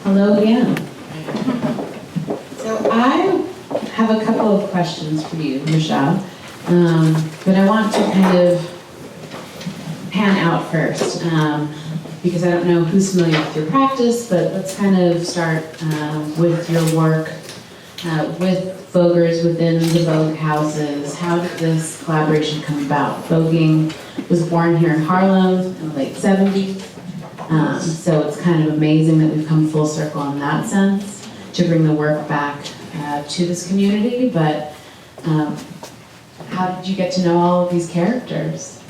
Hello again. So I have a couple of questions for you, Rashaad, but I want to kind of pan out first because I don't know who's familiar with your practice, but let's kind of start with your work with Voguers within the Vogue houses. How did this collaboration come about? Voguing was born here in Harlem in the late 70s. So it's kind of amazing that we've come full circle in that sense to bring the work back to this community. But how did you get to know all of these characters?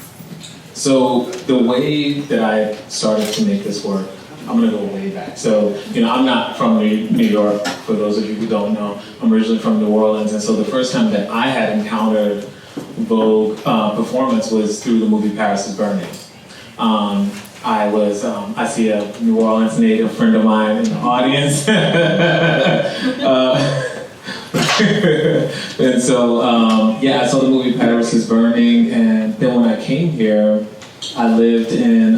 So the way that I started to make this work, I'm gonna go way back. So, I'm not from New York, for those of you who don't know. I'm originally from New Orleans, and so the first time that I had encountered Vogue performance was through the movie Paris is Burning. I see a New Orleans native friend of mine in the audience. And so, I saw the movie Paris is Burning, and then when I came here, I lived in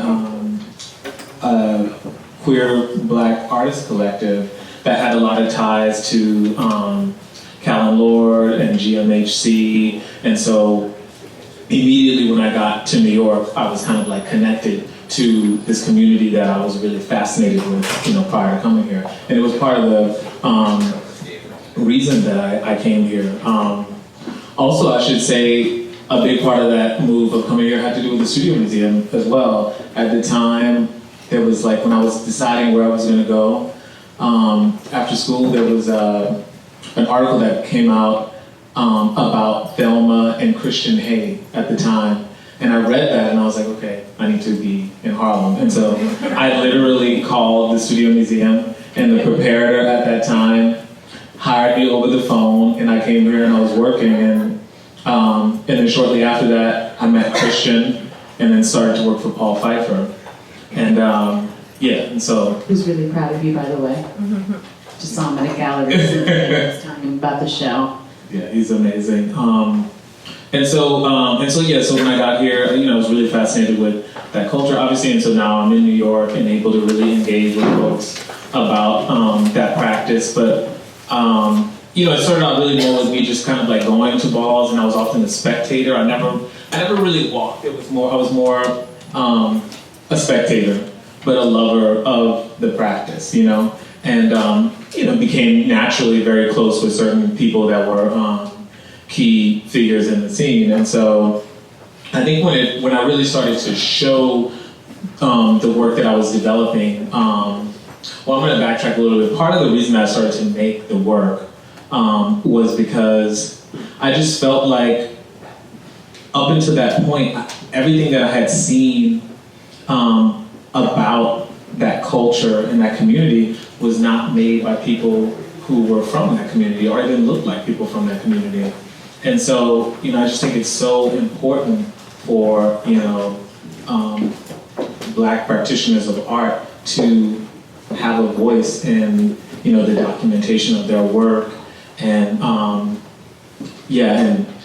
a queer Black artist collective that had a lot of ties to Callan Lord and GMHC, and so immediately when I got to New York, I was kind of like connected to this community that I was really fascinated with, prior to coming here. And it was part of the reason that I came here. Also, I should say, a big part of that move of coming here had to do with the Studio Museum as well. At the time, there was when I was deciding where I was gonna go, after school, there was an article that came out about Thelma and Christian Hay at the time. And I read that and I was like, okay, I need to be in Harlem. And so I literally called the Studio Museum, and the preparator at that time hired me over the phone, and I came here and I was working, and then shortly after that, I met Christian and then started to work for Paul Pfeiffer. And and so. Who's really proud of you, by the way. Just saw him at a gallery this time about the show. Yeah, he's amazing. So when I got here, I was really fascinated with that culture, obviously, and so now I'm in New York and able to really engage with folks about that practice. But it started out really more with me just kind of going to balls, and I was often a spectator. I never really walked. I was more a spectator, but a lover of the practice, and became naturally very close with certain people that were key figures in the scene. And so I think when I really started to show the work that I was developing, I'm going to backtrack a little bit. Part of the reason I started to make the work was because I just felt like up until that point, everything that I had seen about that culture and that community was not made by people who were from that community or even looked like people from that community. And so, I just think it's so important for, Black practitioners of art to have a voice in, the documentation of their work and,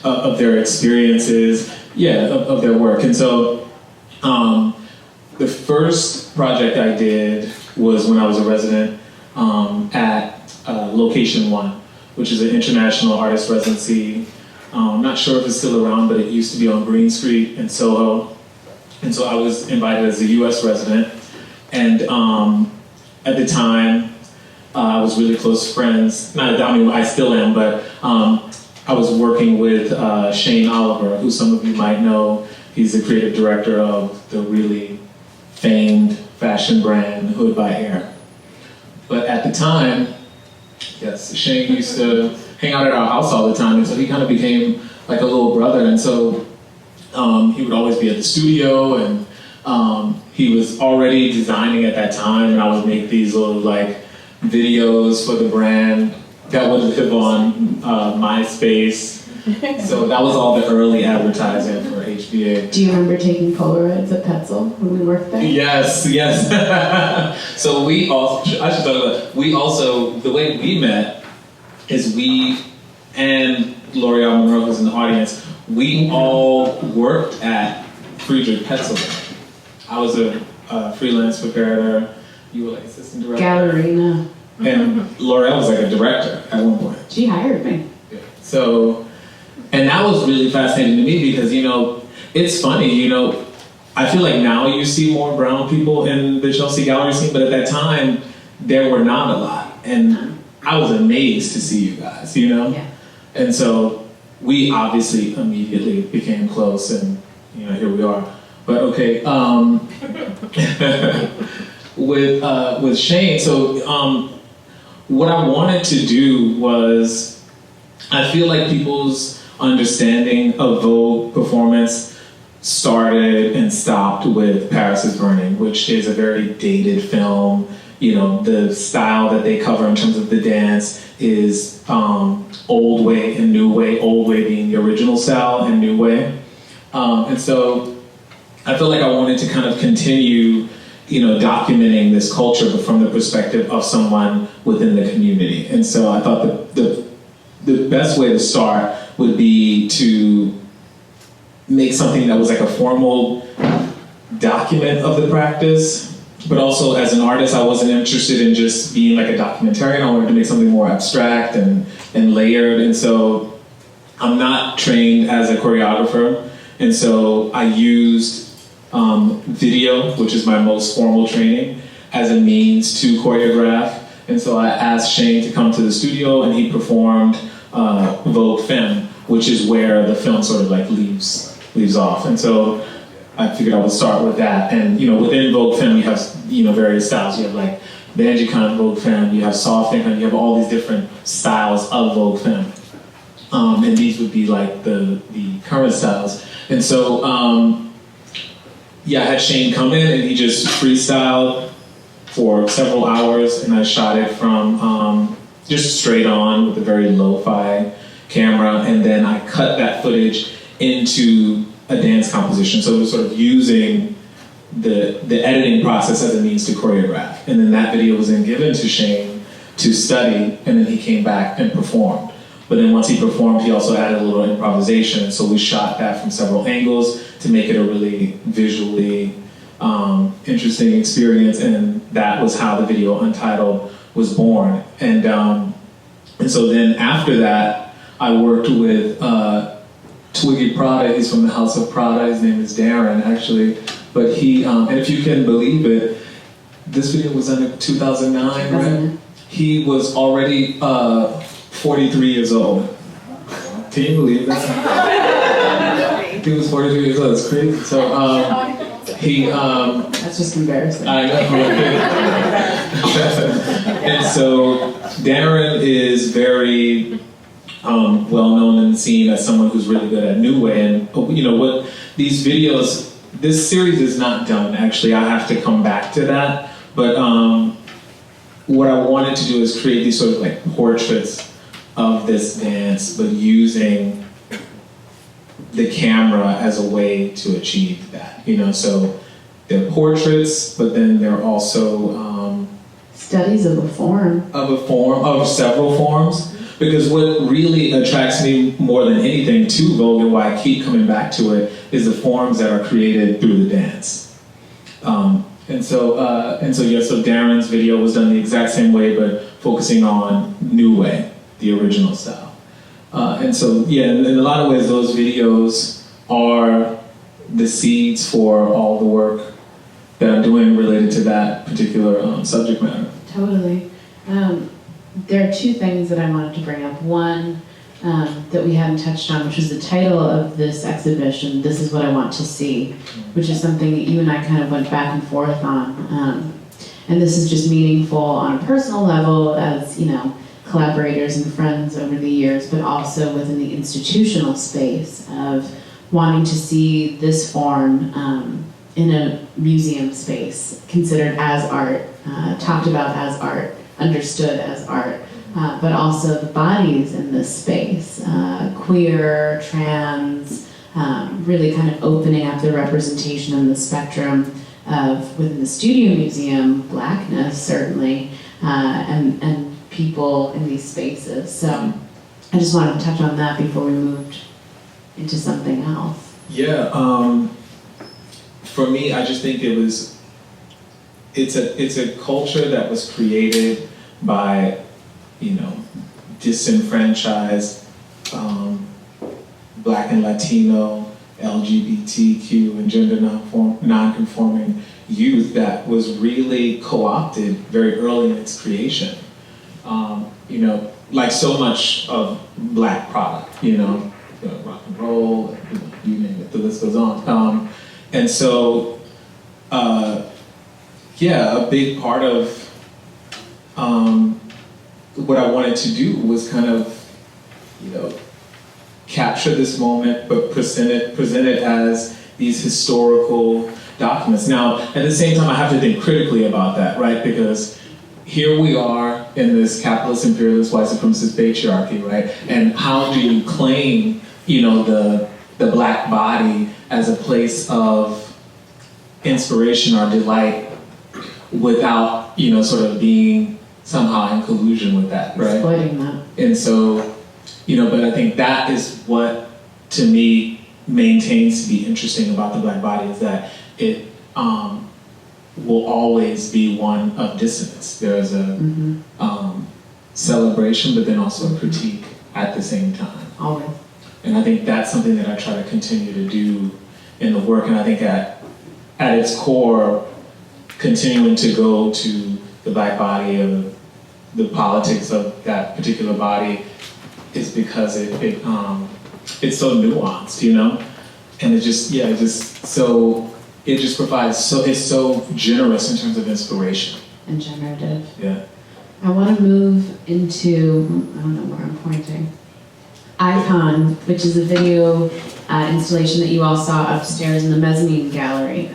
of their experiences, of their work. And so, the first project I did was when I was a resident at Location 1, which is an international artist residency. I'm not sure if it's still around, but it used to be on Green Street in Soho. And so I was invited as a US resident. And at the time, I was really close friends. I still am, but I was working with Shane Oliver, who some of you might know. He's the creative director of the really famed fashion brand Hood by Air. But at the time, yes, Shane used to hang out at our house all the time, and so he kind of became like a little brother. And so he would always be at the studio, and he was already designing at that time, and I would make these little videos for the brand that would live on MySpace. So that was all the early advertising for HBA. Do you remember taking Polaroids at Petzl when we worked there? Yes. So the way we met is we, and L'Oreal Monroe was in the audience, we all worked at Friedrich Petzl. I was a freelance preparator, You were like assistant director. Gallerina. And L'Oreal was like a director at one point. She hired me. Yeah. So, and that was really fascinating to me because, you know, it's funny, you know, I feel like now you see more brown people in the Chelsea gallery scene, but at that time, there were not a lot. And I was amazed to see you guys, you know? Yeah. And so we obviously immediately became close and, you know, here we are. But okay, with Shane, so what I wanted to do was, I feel like people's understanding of Vogue performance started and stopped with Paris is Burning, which is a very dated film. You know, the style that they cover in terms of the dance is old way and new way, old way being the original style and new way. And so I feel like I wanted to kind of continue, you know, documenting this culture, but from the perspective of someone within the community. And so I thought the best way to start would be to make something that was like a formal document of the practice, but also as an artist, I wasn't interested in just being like a documentarian. I wanted to make something more abstract and layered. And so I'm not trained as a choreographer. And so I used video, which is my most formal training, as a means to choreograph. And so I asked Shane to come to the studio and he performed Vogue Femme, which is where the film sort of like leaves off. And so I figured I would start with that. And, you know, within Vogue Femme, you have, you know, various styles. You have like Banjicon Vogue Femme, you have soft and you have all these different styles of Vogue Femme. And these would be like the current styles. And so, yeah, I had Shane come in and he just freestyled for several hours, and I shot it from just straight on with a very lo-fi camera, and then I cut that footage into a dance composition. So it was sort of using the editing process as a means to choreograph. And then that video was then given to Shane to study, and then he came back and performed. But then once he performed, he also added a little improvisation. So we shot that from several angles to make it a really visually interesting experience. And that was how the video Untitled was born. And so then after that, I worked with Twiggy Prada. He's from the House of Prada. His name is Darren, actually. But he, and if you can believe it, this video was done in 2009, right? He was already 43 years old. Can you believe that? He was 43 years old. That's crazy. So he. That's just embarrassing. I know. And so Darren is very well known in the scene as someone who's really good at New Way. And you know what? These videos. This series is not done. Actually, I have to come back to that. But what I wanted to do is create these sort of like portraits of this dance, but using the camera as a way to achieve that. You know, so they're portraits, but then they're also studies of a form. Of several forms. Because what really attracts me more than anything to Vogue, and why I keep coming back to it, is the forms that are created through the dance. And so Darren's video was done the exact same way, but focusing on New Way, the original style. And so, yeah, in a lot of ways, those videos are the seeds for all the work that I'm doing related to that particular subject matter. Totally. There are two things that I wanted to bring up. One, that we hadn't touched on, which is the title of this exhibition, This Is What I Want to See, which is something that you and I kind of went back and forth on. And this is just meaningful on a personal level as, you know, collaborators and friends over the years, but also within the institutional space of wanting to see this form in a museum space, considered as art, talked about as art, understood as art, but also the bodies in this space, queer, trans, really kind of opening up the representation and the spectrum of, within the Studio Museum, Blackness certainly, and people in these spaces. So I just wanted to touch on that before we moved into something else. Yeah, for me, I just think it was it's a culture that was created by, disenfranchised Black and Latino, LGBTQ, and gender non-conforming youth that was really co-opted very early in its creation. Like so much of Black product, rock and roll, you name it, the list goes on. And so, a big part of what I wanted to do was kind of, capture this moment, but present it as these historical documents. Now, at the same time, I have to think critically about that, right? Because here we are in this capitalist, imperialist, white supremacist patriarchy, right? And how do you claim, the Black body as a place of inspiration or delight without, sort of being somehow in collusion with that, right? Exploiting that. And so, but I think that is what, to me, maintains to be interesting about the Black body, is that it will always be one of dissonance. There is a celebration, but then also a critique at the same time. Always. And I think that's something that I try to continue to do in the work. And I think at its core, continuing to go to the Black body and the politics of that particular body is because it's so nuanced, and it just provides it's so generous in terms of inspiration. And generative. Yeah. I want to move into, I don't know where I'm pointing, Icon, which is a video installation that you all saw upstairs in the mezzanine gallery.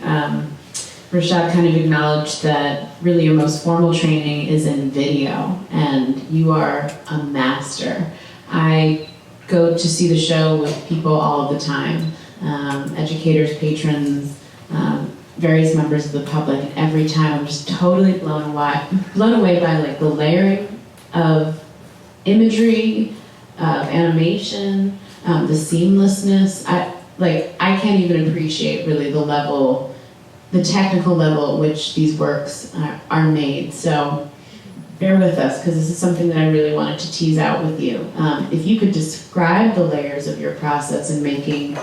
Rashaad kind of acknowledged that really your most formal training is in video, and you are a master. I go to see the show with people all of the time, educators, patrons, various members of the public, and every time I'm just totally blown away by like the layering of imagery, of animation, the seamlessness. I can't even appreciate really the technical level at which these works are made. So bear with us, because this is something that I really wanted to tease out with you. If you could describe the layers of your process in making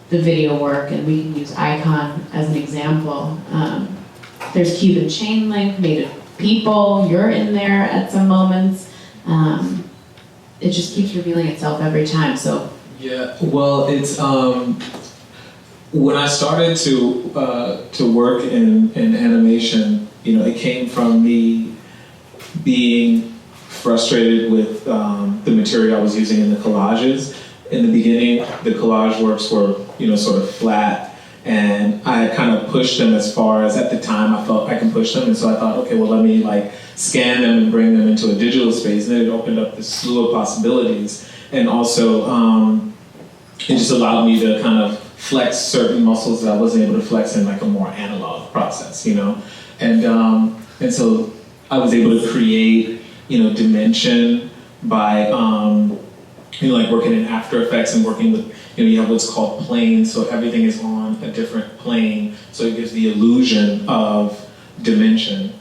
the video work, and we can use Icon as an example. There's Cuban chain link, Native people, you're in there at some moments. It just keeps revealing itself every time, so. Yeah, well, it's, when I started to work in animation, it came from me being frustrated with the material I was using in the collages. In the beginning, the collage works were, sort of flat, and I had kind of pushed them as far as, at the time, I felt I can push them, and so I thought, okay, well, let me scan them and bring them into a digital space, and then it opened up this slew of possibilities, and also it just allowed me to kind of flex certain muscles that I wasn't able to flex in a more analog process, and so I was able to create, dimension by, working in After Effects and working with, you have what's called planes, so everything is on a different plane, so it gives the illusion of dimension.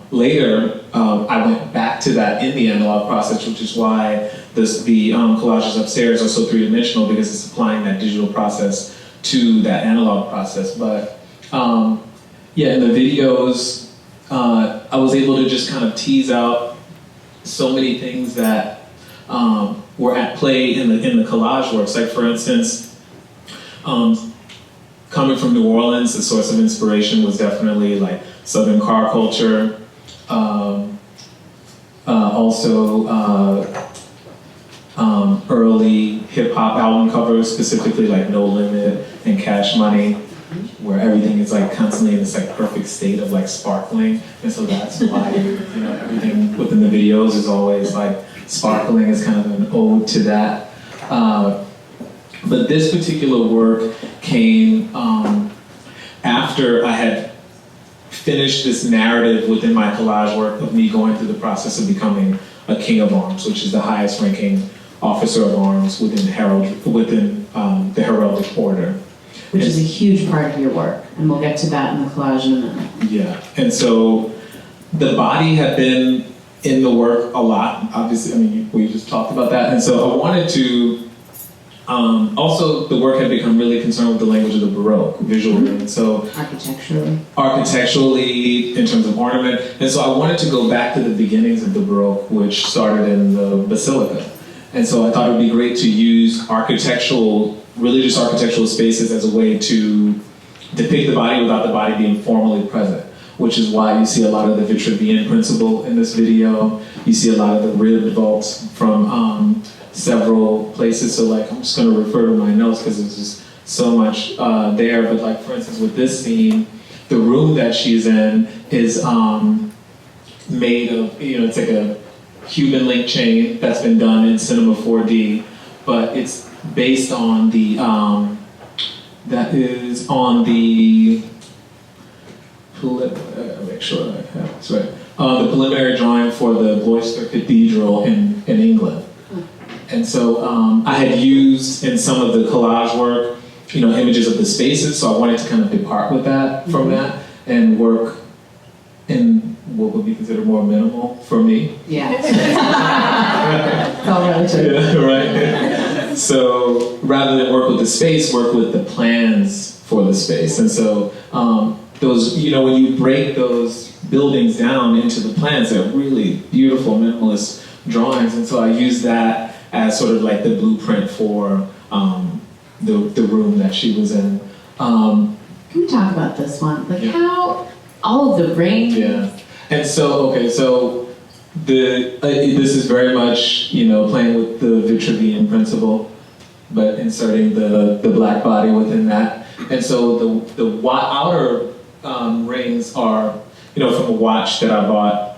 Later, I went back to that in the analog process, which is why the collages upstairs are so three-dimensional, because it's applying that digital process to that analog process. But in the videos, I was able to just kind of tease out so many things that were at play in the collage works. Like, for instance, coming from New Orleans, the source of inspiration was definitely Southern car culture. Also early hip hop album covers, specifically No Limit and Cash Money, where everything is constantly in this perfect state of sparkling, and so that's why everything within the videos is always sparkling, is kind of an ode to that. But this particular work came after I had finished this narrative within my collage work of me going through the process of becoming a King of Arms, which is the highest ranking officer of arms within the heraldic order. Which is a huge part of your work, and we'll get to that in the collage in a minute. Yeah, and so the body had been in the work a lot, obviously, I mean, we just talked about that, and so I wanted to, also the work had become really concerned with the language of the Baroque, visually, and so architecturally, in terms of ornament, and so I wanted to go back to the beginnings of the Baroque, which started in the Basilica, and so I thought it would be great to use religious architectural spaces as a way to depict the body without the body being formally present, which is why you see a lot of the Vitruvian principle in this video. You see a lot of the ribbed vaults from several places. So like, I'm just gonna refer to my notes because there's just so much there. But like, for instance, with this scene, the room that she's in is made of, it's like a Cuban link chain that's been done in Cinema 4D, but it's based on the, make sure I have this right. The preliminary drawing for the Gloucester Cathedral in England. And so I had used in some of the collage work, images of the spaces, so I wanted to kind of depart with that, from that, and work in what would be considered more minimal for me. Yeah. It's all relative. Yeah, right. So rather than work with the space, work with the plans for the space. And so those, when you break those buildings down into the plans, they're really beautiful minimalist drawings. And so I use that as sort of like the blueprint for the room that she was in. Can we talk about this one? Like how all of the rain. Yeah. And so, so this is very much, playing with the Vitruvian principle, but inserting the black body within that. And so the outer rings are, from a watch that I bought,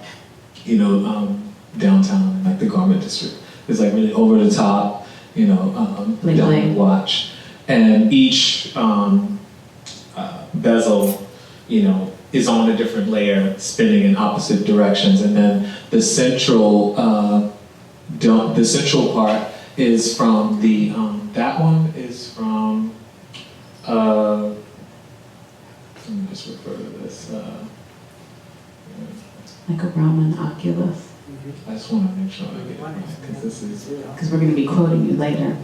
downtown, like the garment district. It's like really over the top, diamond watch. And each bezel, is on a different layer, spinning in opposite directions. And then the central part is from the, that one is from, let me just refer to this. Like a Roman oculus. I just want to make sure I get it right, because this is... Because we're going to be quoting you later.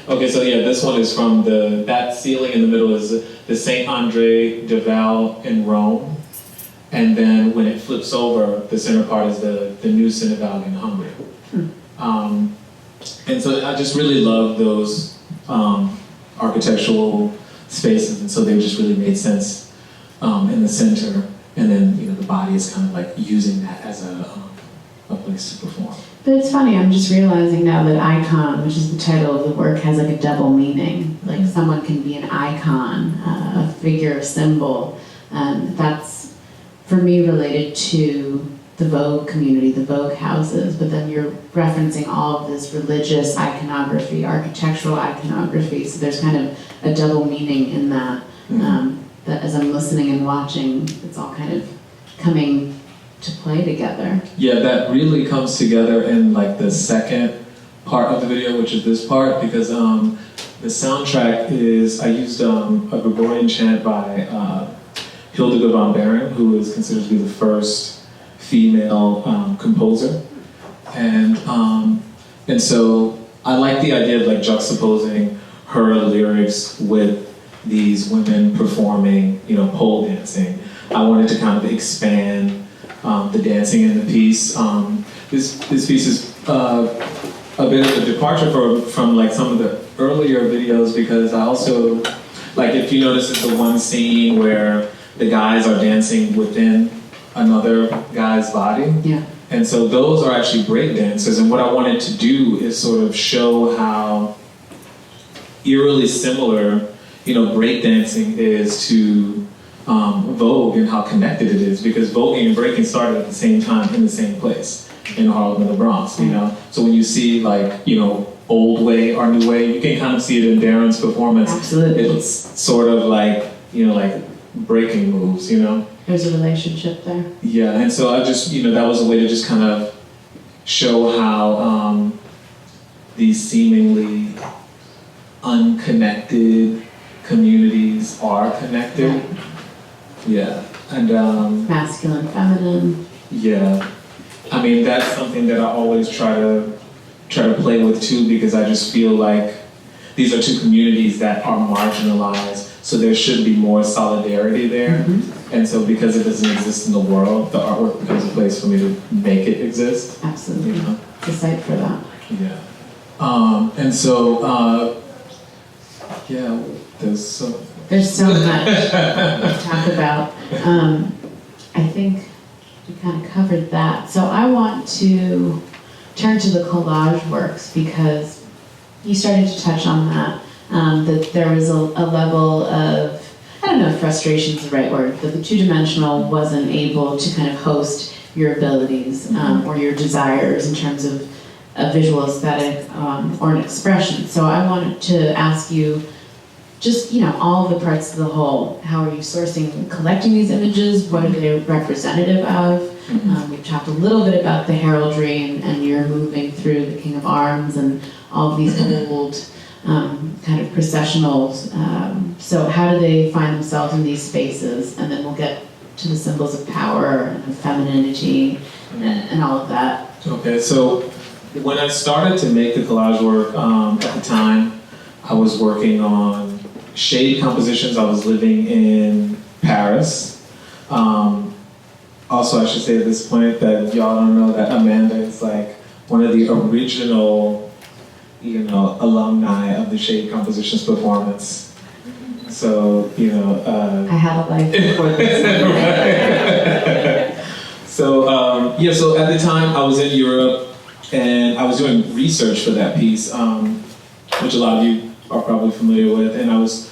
Okay, so yeah, this one is from that ceiling in the middle is the Saint Andre de Val in Rome. And then when it flips over, the center part is the new synagogue in Hungary. And so I just really love those architectural spaces, and so they just really made sense in the center. And then, the body is kind of like using that as a place to perform. But it's funny, I'm just realizing now that icon, which is the title of the work, has like a double meaning. Like someone can be an icon, a figure, a symbol. That's, for me, related to the Vogue community, the Vogue houses, but then you're referencing all of this religious iconography, architectural iconography, so there's kind of a double meaning in that. That as I'm listening and watching, it's all kind of coming to play together. Yeah, that really comes together in like the second part of the video, which is this part, because the soundtrack is, I used a Gregorian chant by Hildegard von Bingen, who is considered to be the first female composer. And so I like the idea of like juxtaposing her lyrics with these women performing, pole dancing. I wanted to kind of expand the dancing in the piece. This piece is a bit of a departure from like some of the earlier videos, because I also, like if you notice, it's the one scene where the guys are dancing within another guy's body. Yeah. And so those are actually break dancers, and what I wanted to do is sort of show how eerily similar breakdancing is to Vogue and how connected it is, because voguing and breaking started at the same time in the same place in Harlem and the Bronx, So when you see like, old way or new way, you can kind of see it in Darren's performance. Absolutely. It's sort of like, like breaking moves, There's a relationship there. Yeah, and so I just, that was a way to just kind of show how these seemingly unconnected communities are connected. Yeah, and Masculine, feminine. yeah, I mean that's something that I always try to play with too, because I just feel like these are two communities that are marginalized, so there should be more solidarity there. And so because it doesn't exist in the world, the artwork becomes a place for me to make it exist. Absolutely. It's a site for that. Yeah. And so, yeah, there's so much to talk about. I think we kind of covered that. So I want to turn to the collage works, because you started to touch on that, that there was a level of, I don't know if frustration is the right word, but the two-dimensional wasn't able to kind of host your abilities or your desires in terms of a visual aesthetic or an expression. So I wanted to ask you, just, all the parts of the whole. How are you sourcing, collecting these images? What are they representative of? We've talked a little bit about the heraldry and you're moving through the King of Arms and all of these old kind of processionals. So how do they find themselves in these spaces? And then we'll get to the symbols of power and of femininity and all of that. Okay, so when I started to make the collage work, at the time, I was working on shade compositions. I was living in Paris. Also, I should say at this point that y'all don't know that Amanda is like one of the original, alumni of the shade compositions performance. So, I had a life before this. So, so at the time I was in Europe and I was doing research for that piece, which a lot of you are probably familiar with. And I was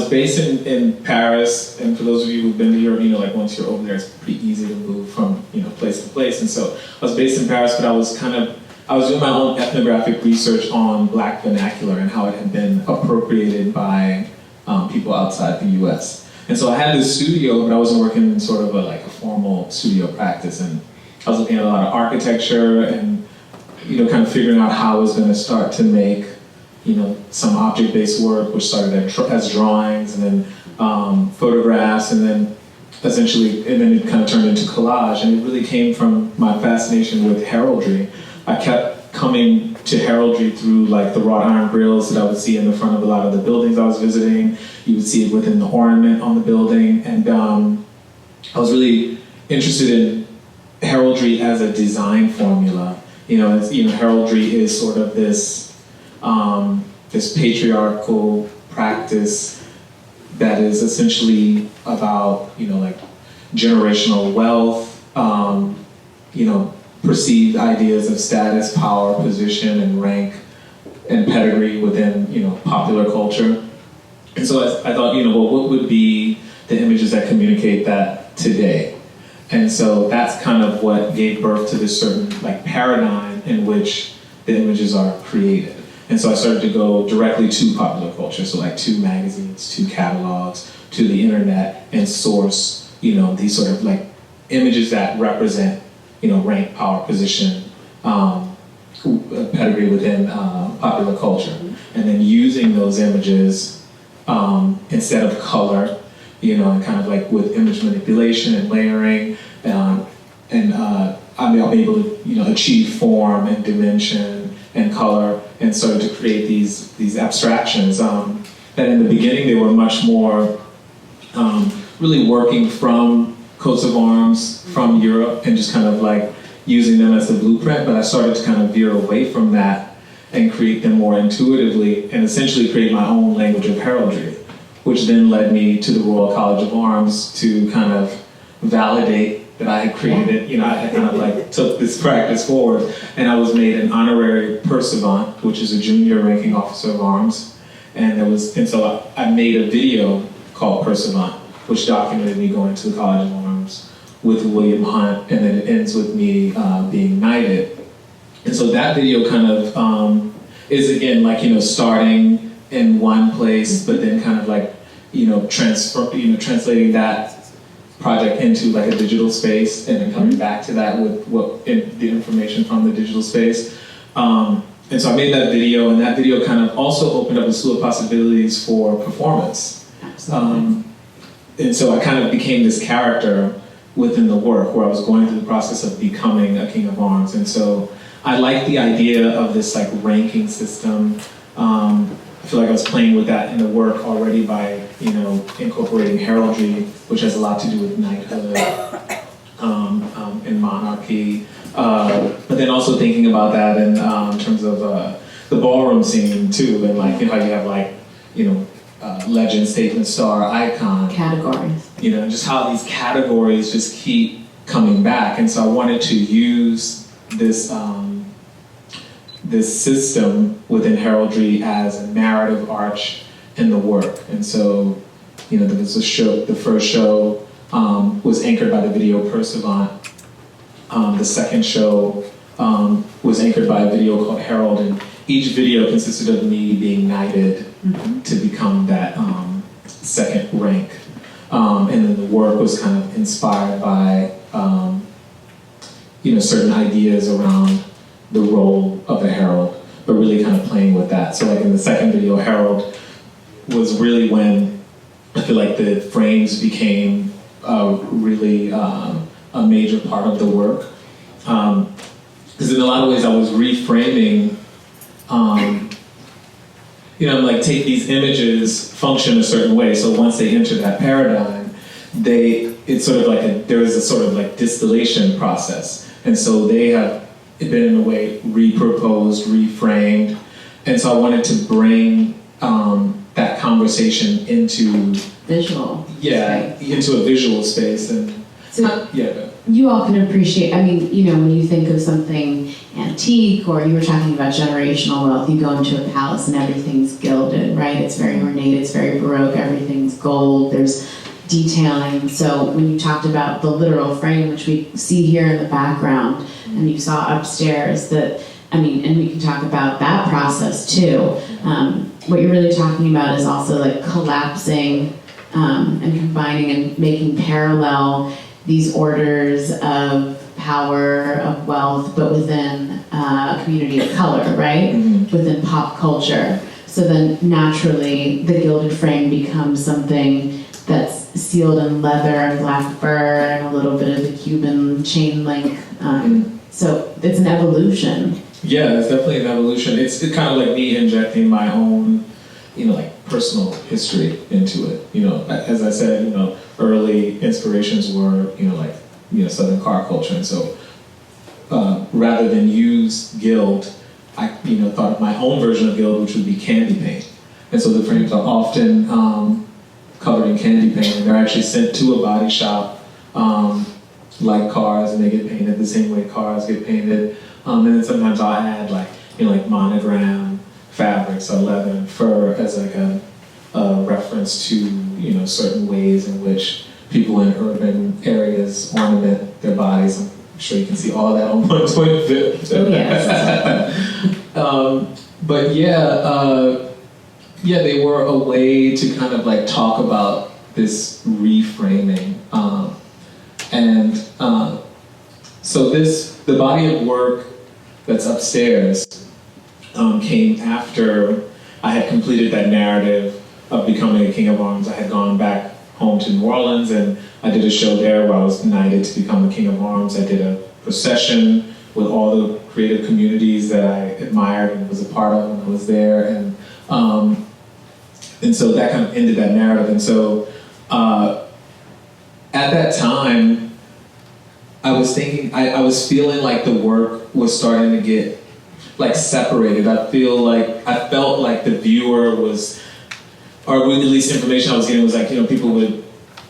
based in Paris, and for those of you who've been to Europe, like once you're over there, it's pretty easy to move from, place to place. And so I was based in Paris, but I was doing my own ethnographic research on Black vernacular and how it had been appropriated by people outside the US. And so I had this studio, but I wasn't working in sort of a formal studio practice. And I was looking at a lot of architecture and, kind of figuring out how I was going to start to make, some object-based work, which started as drawings and then photographs, and then it kind of turned into collage. And it really came from my fascination with heraldry. I kept coming to heraldry through the wrought iron grills that I would see in the front of a lot of the buildings I was visiting. You would see it within the ornament on the building. And I was really interested in heraldry as a design formula. Heraldry is sort of this patriarchal practice that is essentially about, generational wealth, perceived ideas of status, power, position, and rank, and pedigree within, popular culture. And so I thought, what would be the images that communicate that today? And so that's kind of what gave birth to this certain paradigm in which the images are created. And so I started to go directly to popular culture, so to magazines, to catalogs, to the internet, and source, these sort of images that represent, rank, power, position, pedigree within popular culture. And then using those images instead of color, and kind of with image manipulation and layering, I'm able to, achieve form and dimension and color, and started to create these abstractions that in the beginning they were much more really working from coats of arms from Europe and just kind of using them as the blueprint, but I started to kind of veer away from that and create them more intuitively and essentially create my own language of heraldry, which then led me to the Royal College of Arms to kind of validate that I had created, I kind of took this practice forward, and I was made an honorary pursuivant, which is a junior ranking officer of arms, and so I made a video called Pursuivant, which documented me going to the College of Arms with William Hunt, and then it ends with me being knighted. And so that video kind of is again starting in one place, but then kind of translating that project into a digital space, and then coming back to that with the information from the digital space. And so I made that video, and that video kind of also opened up a slew of possibilities for performance. And so I kind of became this character within the work where I was going through the process of becoming a king of arms. And so I like the idea of this like ranking system. I feel like I was playing with that in the work already by, incorporating heraldry, which has a lot to do with knighthood and monarchy. But then also thinking about that in terms of the ballroom scene too, and like how you have like, legend, statement, star, icon. Categories. Just how these categories just keep coming back. And so I wanted to use this this system within heraldry as a narrative arch in the work. And so, there was a show, the first show was anchored by the video Perseverant. The second show was anchored by a video called Herald, and each video consisted of me being knighted to become that second rank. And then the work was kind of inspired by, certain ideas around the role of a herald, but really kind of playing with that. So like in the second video, Herald was really when I feel like the frames became really a major part of the work. Because in a lot of ways I was reframing, take these images function a certain way. So once they enter that paradigm, it's sort of like there is a sort of like distillation process. And so they have been in a way reproposed, reframed. And so I wanted to bring that conversation into visual. Yeah, into a visual space. And so you all can appreciate, when you think of something antique, or you were talking about generational wealth, you go into a palace and everything's gilded, right? It's very ornate, it's very Baroque, everything's gold, there's detailing. So when you talked about the literal frame, which we see here in the background, and you saw upstairs and we can talk about that process too. What you're really talking about is also like collapsing and combining and making parallel these orders of power, of wealth, but within a community of color, right? Within pop culture. So then naturally the gilded frame becomes something that's sealed in leather and black fur and a little bit of the Cuban chain link. So it's an evolution. Yeah, it's definitely an evolution. It's kind of like me injecting my own, personal history into it. As I said, early inspirations were, Southern car culture. And so rather than use gild, I, thought of my own version of gild, which would be candy paint. And so the frames are often covered in candy paint, and they're actually sent to a body shop like cars, and they get painted the same way cars get painted. And then sometimes I'll add like monogram fabrics or leather and fur as like a reference to certain ways in which people in urban areas ornament their bodies. I'm sure you can see all that on 125th. Oh yes. But they were a way to kind of like talk about this reframing. So the body of work that's upstairs came after I had completed that narrative of becoming a king of arms. I had gone back home to New Orleans, and I did a show there where I was knighted to become a king of arms. I did a procession with all the creative communities that I admired and was a part of when I was there. And so that kind of ended that narrative. And so at that time, I was thinking, I was feeling like the work was starting to get like separated. I felt like the viewer was, or at least information I was getting was like, people would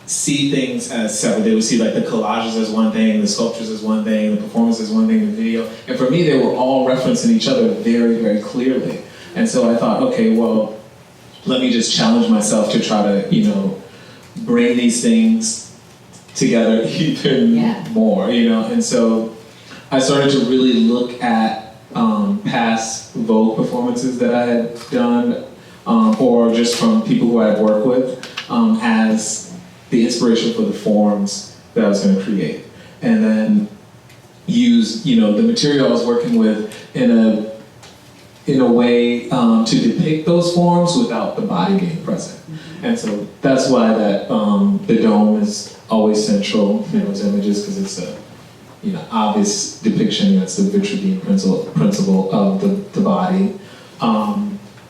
see things as separate. They would see like the collages as one thing, the sculptures as one thing, the performance as one thing, the video. And for me, they were all referencing each other very, very clearly. And so I thought, okay, well, let me just challenge myself to try to, bring these things together even more, And so I started to really look at past Vogue performances that I had done, or just from people who I had worked with, as the inspiration for the forms that I was going to create. And then use, the material I was working with in in a way to depict those forms without the body being present. And so that's why that the dome is always central in those images, because it's a obvious depiction. It's the Vitruvian principle of the body.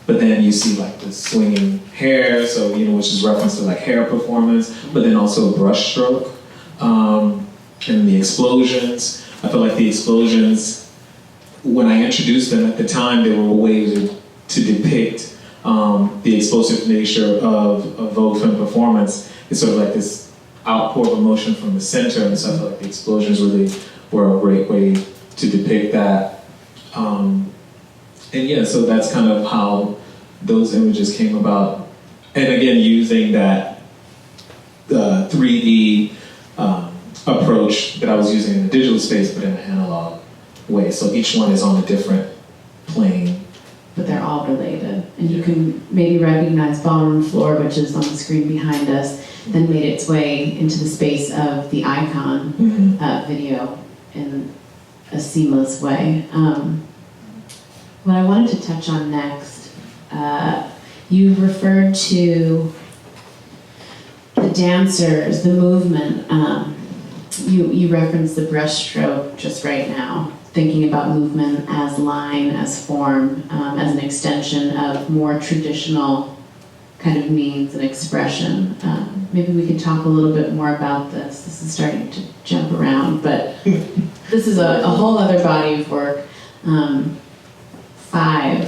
But then you see like the swinging hair, so which is reference to like hair performance, but then also brushstroke, and the explosions. I feel like the explosions, when I introduced them at the time, they were a way to depict the explosive nature of Vogue film performance. It's sort of like this outpour of emotion from the center, and so I feel like the explosions really were a great way to depict that. And yeah, so that's kind of how those images came about. And again, using that 3D approach that I was using in the digital space, but in an analog way. So each one is on a different plane. But they're all related. And you can maybe recognize Ballroom Floor, which is on the screen behind us, then made its way into the space of the icon video in a seamless way. What I wanted to touch on next, you referred to the dancers, the movement. You referenced the brushstroke just right now, thinking about movement as line, as form, as an extension of more traditional kind of means and expression. Maybe we could talk a little bit more about this. This is starting to jump around, but this is a whole other body of work. 5,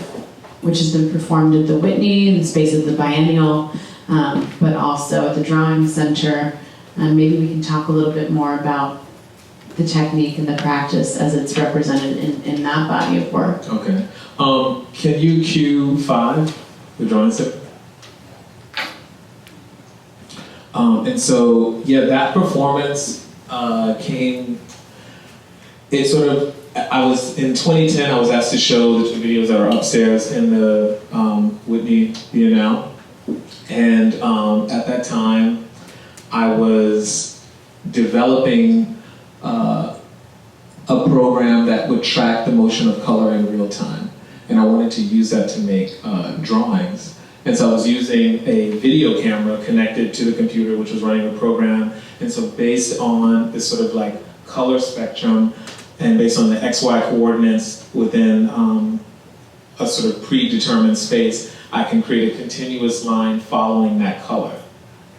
which has been performed at the Whitney in the space of the biennial, but also at the Drawing Center. Maybe we can talk a little bit more about the technique and the practice as it's represented in that body of work. Okay. Can you cue 5, the Drawing Center? And so, yeah, that performance came, it sort of, in 2010, I was asked to show the 2 videos that are upstairs in the Whitney Biennale. And at that time, I was developing a program that would track the motion of color in real time. And I wanted to use that to make drawings. And so I was using a video camera connected to the computer, which was running the program. And so based on this sort of like color spectrum, and based on the XY coordinates within a sort of predetermined space, I can create a continuous line following that color.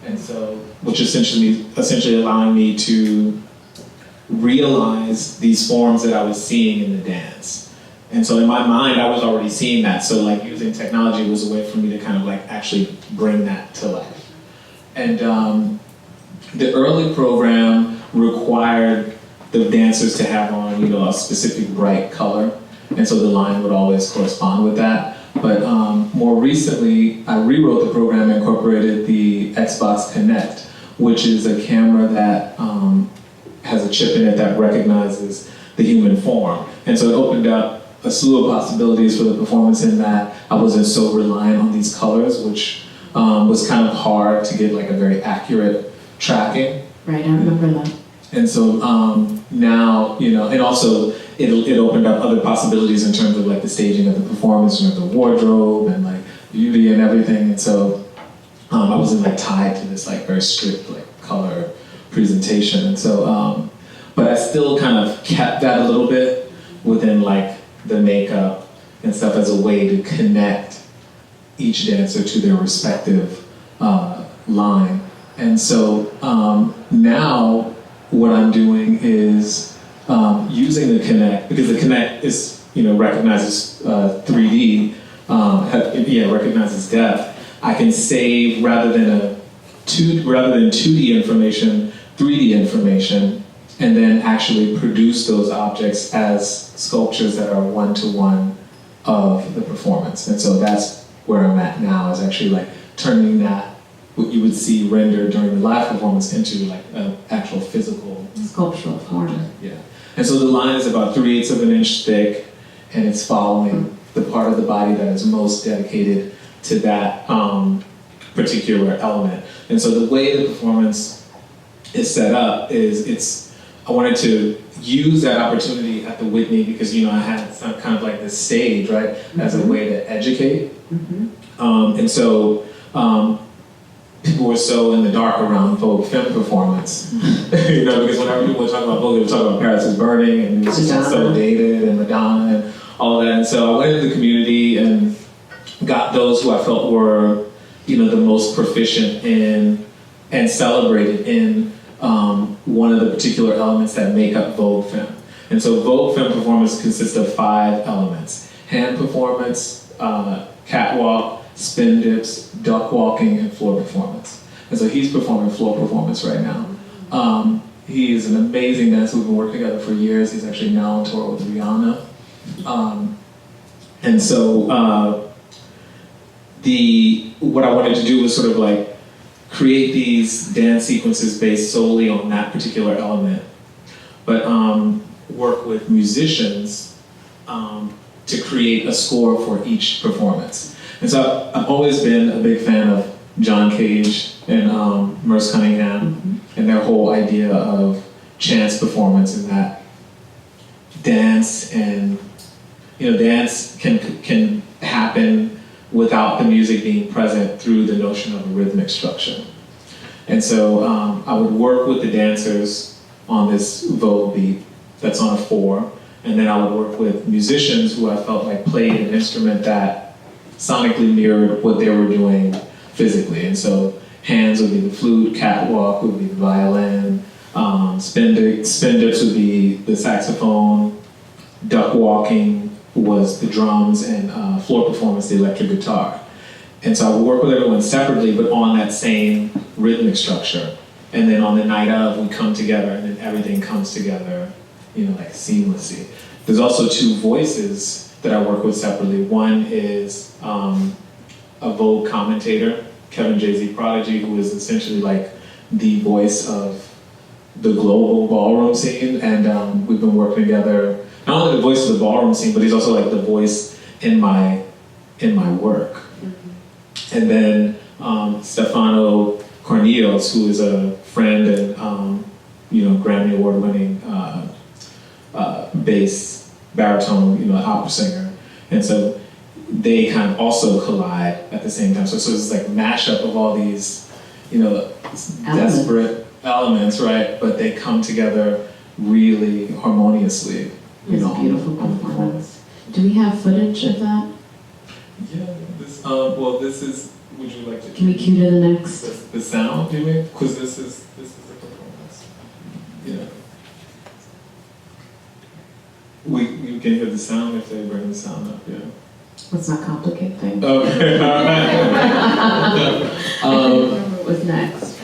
And so, which essentially allowing me to realize these forms that I was seeing in the dance. And so in my mind, I was already seeing that. So like using technology was a way for me to kind of like actually bring that to life. And the early program required the dancers to have on, a specific bright color. And so the line would always correspond with that. But more recently, I rewrote the program and incorporated the Xbox Connect, which is a camera that has a chip in it that recognizes the human form. And so it opened up a slew of possibilities for the performance in that I wasn't so reliant on these colors, which was kind of hard to get like a very accurate tracking. Right, I remember that. And so now, and also it opened up other possibilities in terms of like the staging of the performance and the wardrobe and like beauty and everything. And so I wasn't like tied to this like very strict like color presentation. And so, but I still kind of kept that a little bit within like the makeup and stuff as a way to connect each dancer to their respective line. And so now what I'm doing is using the Connect, because the Connect is, recognizes 3D, recognizes depth. I can save rather than 2D information, 3D information, and then actually produce those objects as sculptures that are one-to-one of the performance. And so that's where I'm at now, is actually like turning that, what you would see rendered during the live performance, into like an actual physical sculptural form. Yeah. And so the line is about 3/8 of an inch thick, and it's following the part of the body that is most dedicated to that particular element. And so the way the performance is set up is it's I wanted to use that opportunity at the Whitney because, you know, I had some kind of like this stage, right, as a way to educate. And so people were so in the dark around Vogue film performance, you know, because whenever people would talk about Vogue, they would talk about Paris is Burning and it was just so dated and Madonna and all of that. And so I went into the community and got those who I felt were, you know, the most proficient in and celebrated in one of the particular elements that make up Vogue film. And so Vogue film performance consists of 5 elements: hand performance, catwalk, spin dips, duck walking, and floor performance. And so he's performing floor performance right now. He is an amazing dancer. We've been working together for years. He's actually now on tour with Rihanna. And so what I wanted to do was sort of like create these dance sequences based solely on that particular element, but work with musicians to create a score for each performance. And so I've always been a big fan of John Cage and Merce Cunningham and their whole idea of chance performance, and that dance and, you know, dance can happen without the music being present through the notion of a rhythmic structure. And so I would work with the dancers on this Vogue beat that's on a 4, and then I would work with musicians who I felt like played an instrument that sonically mirrored what they were doing physically. And so hands would be the flute, catwalk would be the violin, spin dips would be the saxophone, duck walking was the drums, and floor performance, the electric guitar. And so I would work with everyone separately, but on that same rhythmic structure. And then on the night of, we come together, and then everything comes together, you know, like seamlessly. There's also 2 voices that I work with separately. One is a Vogue commentator, Kevin Jay-Z Prodigy, who is essentially like the voice of the global ballroom scene. And we've been working together, not only the voice of the ballroom scene, but he's also like the voice in my work. And then Stefano Cornelius, who is a friend and you know, Grammy Award-winning bass, baritone, you know, opera singer. And so they kind of also collide at the same time. So it's like a mashup of all these, you know, desperate elements, right? But they come together really harmoniously. It's a beautiful performance. Do we have footage of that? Yeah, well, this is, would you like to... Can we cue to the next? The sound, you mean? Because this is the performance. Yeah. You can hear the sound if they bring the sound up, yeah. Let's not complicate things. Okay. I can't remember what was next.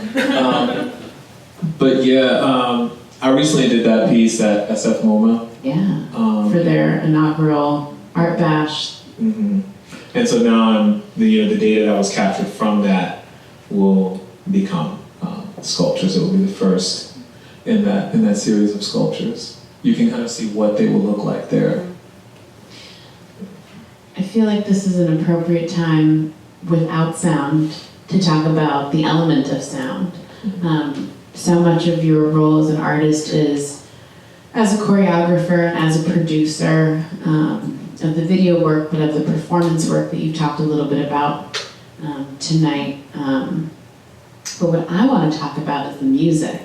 But yeah, I recently did that piece at SF MoMA. Yeah, for their inaugural Art Bash. And so now the data that was captured from that will become sculptures. It will be the first in that series of sculptures. You can kind of see what they will look like there. I feel like this is an appropriate time without sound to talk about the element of sound. So much of your role as an artist is as a choreographer and as a producer of the video work, but of the performance work that you've talked a little bit about tonight. But what I want to talk about is the music,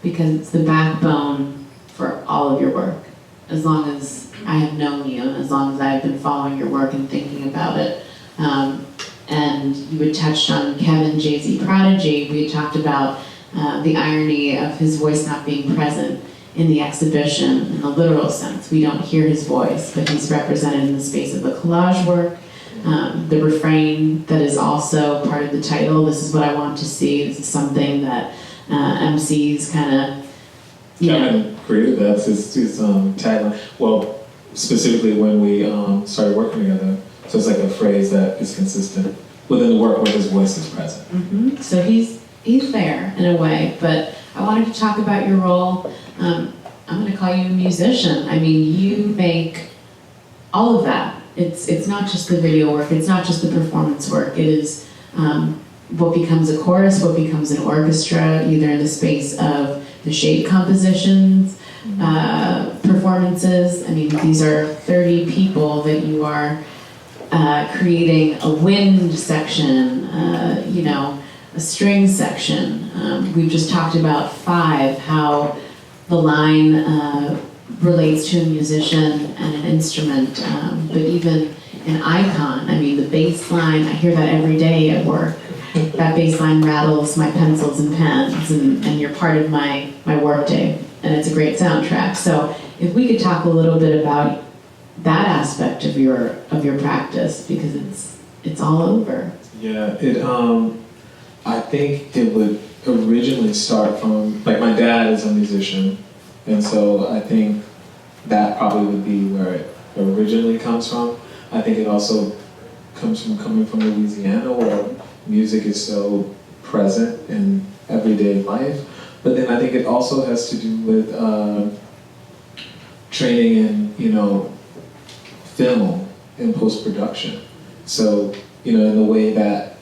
because it's the backbone for all of your work. As long as I have known you, and as long as I've been following your work and thinking about it. And you had touched on Kevin Jay-Z Prodigy. We had talked about the irony of his voice not being present in the exhibition in the literal sense. We don't hear his voice, but he's represented in the space of the collage work. The refrain that is also part of the title, "This is what I want to see." This is something that MCs kind of, Kevin created that. It's his tagline. Well, specifically when we started working together. So it's like a phrase that is consistent within the work where his voice is present. So he's there in a way, but I wanted to talk about your role. I'm going to call you a musician. I mean, you make all of that. It's not just the video work, it's not just the performance work, it is what becomes a chorus, what becomes an orchestra, either in the space of the the shade compositions, performances. I mean, these are 30 people that you are creating a wind section, you know, a string section. We've just talked about 5, how the line relates to a musician and an instrument, but even an icon. I mean, the bass line, I hear that every day at work. That bass line rattles my pencils and pens, and you're part of my work day, and it's a great soundtrack. So if we could talk a little bit about that aspect of your practice, because it's all over. Yeah, I think it would originally start from, like, my dad is a musician, and so I think that probably would be where it originally comes from. I think it also comes from coming from Louisiana, where music is so present in everyday life. But then I think it also has to do with training in, you know, film and post-production. So, you know, in the way that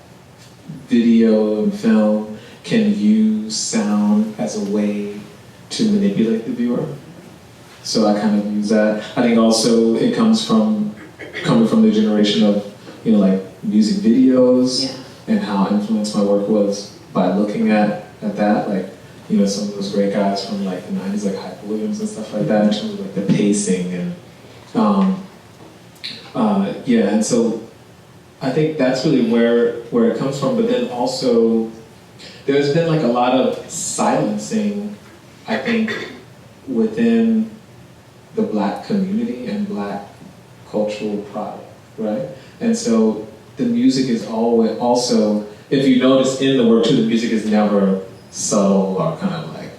video and film can use sound as a way to manipulate the viewer. So I kind of use that. I think also it comes from coming from the generation of, you know, like music videos and how influenced my work was by looking at that. Like, you know, some of those great guys from like the 90s, like Hype Williams and stuff like that, in terms of like the pacing and and so I think that's really where it comes from. But then also there's been like a lot of silencing, I think, within the Black community and Black cultural product, right? And so the music is always also, if you notice in the work too, the music is never subtle or kind of like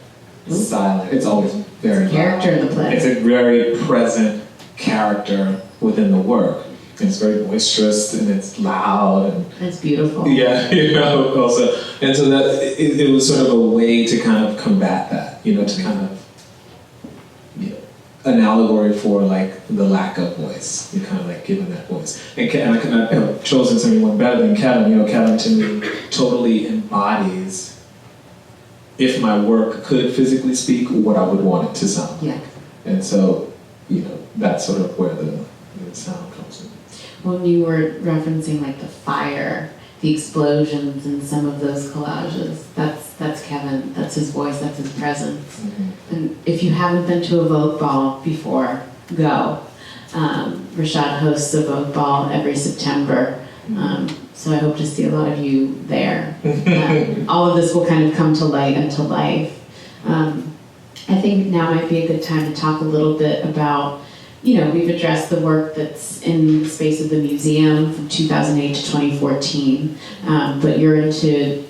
silent. It's always very character in the play. It's a very present character within the work. And it's very boisterous and it's loud and it's beautiful. Yeah, you know, also, and so that it was sort of a way to kind of combat that, you know, to kind of, you know, an allegory for like the lack of voice. You're kind of like giving that voice. And I could not have chosen anyone better than Kevin. You know, Kevin to me totally embodies, if my work could physically speak, what I would want it to sound. Yeah. And so, you know, that's sort of where the sound comes in. When you were referencing like the fire, the explosions in some of those collages, that's Kevin, that's his voice, that's his presence. Mm-hmm. And if you haven't been to a Vogue ball before, go. Rashaad hosts a Vogue ball every September, so I hope to see a lot of you there. All of this will kind of come to light and to life. I think now might be a good time to talk a little bit about, you know, we've addressed the work that's in the space of the museum from 2008 to 2014, but you're into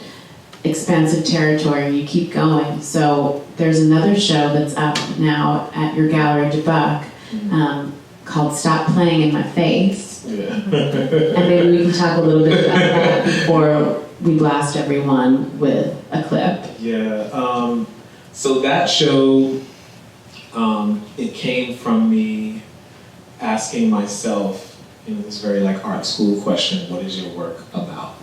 expansive territory and you keep going. So there's another show that's up now at your gallery de Buck called Stop Playing in My Face. Yeah. And maybe we can talk a little bit about that before we blast everyone with a clip. Yeah, so that show, it came from me asking myself, you know, this very like art school question, what is your work about?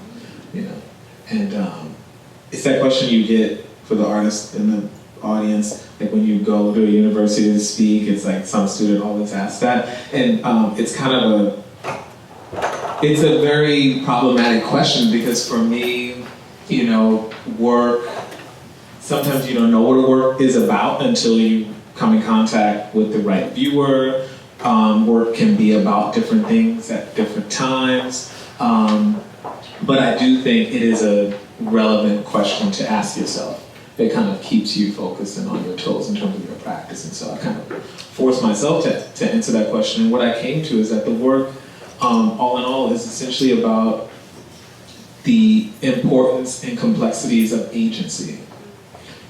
You know, and it's that question you get for the artist in the audience, like when you go to a university to speak, it's like some student always asks that, and it's kind of it's a very problematic question because for me, you know, work, sometimes you don't know what a work is about until you come in contact with the right viewer. Work can be about different things at different times, but I do think it is a relevant question to ask yourself. It kind of keeps you focused and on your toes in terms of your practice, and so I kind of forced myself to answer that question. And what I came to is that the work, all in all, is essentially about the importance and complexities of agency.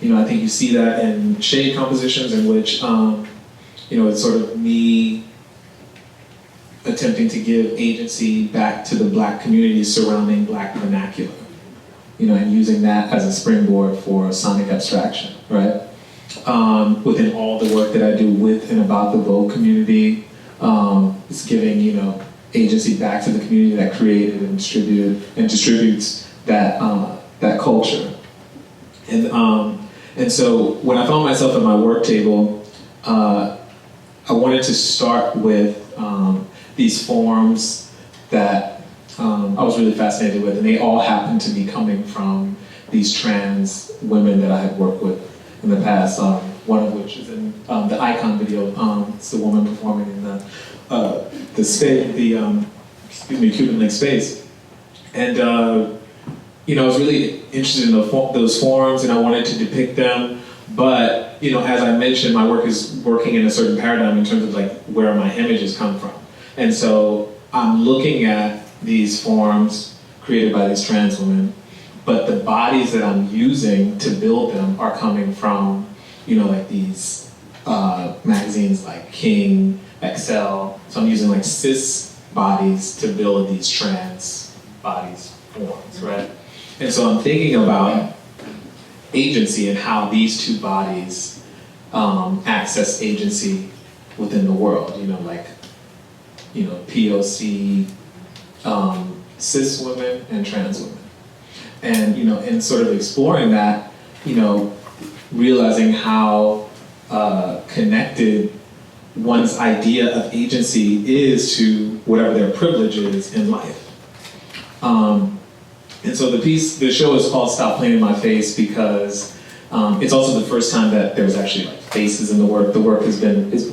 You know, I think you see that in shade compositions in which, you know, it's sort of me attempting to give agency back to the Black community surrounding Black vernacular, you know, and using that as a springboard for sonic abstraction, right? Within all the work that I do with and about the Vogue community, it's giving, you know, agency back to the community that created and distributed and distributes that that culture. And And so when I found myself at my work table, I wanted to start with these forms that I was really fascinated with, and they all happened to be coming from these trans women that I had worked with in the past. One of which is in the Icon video. It's the woman performing in the space, Cuban Link space, and I was really interested in those forms, and I wanted to depict them. But as I mentioned, my work is working in a certain paradigm in terms of like where my images come from, and so I'm looking at these forms created by these trans women, but the bodies that I'm using to build them are coming from, like these magazines like King, Excel. So I'm using like cis bodies to build these trans bodies forms, right? And so I'm thinking about agency and how these two bodies access agency within the world, POC, cis women and trans women. And, in sort of exploring that, realizing how connected one's idea of agency is to whatever their privilege is in life. And so the show is called Stop Playing in My Face because it's also the first time that there's actually like faces in the work. The work is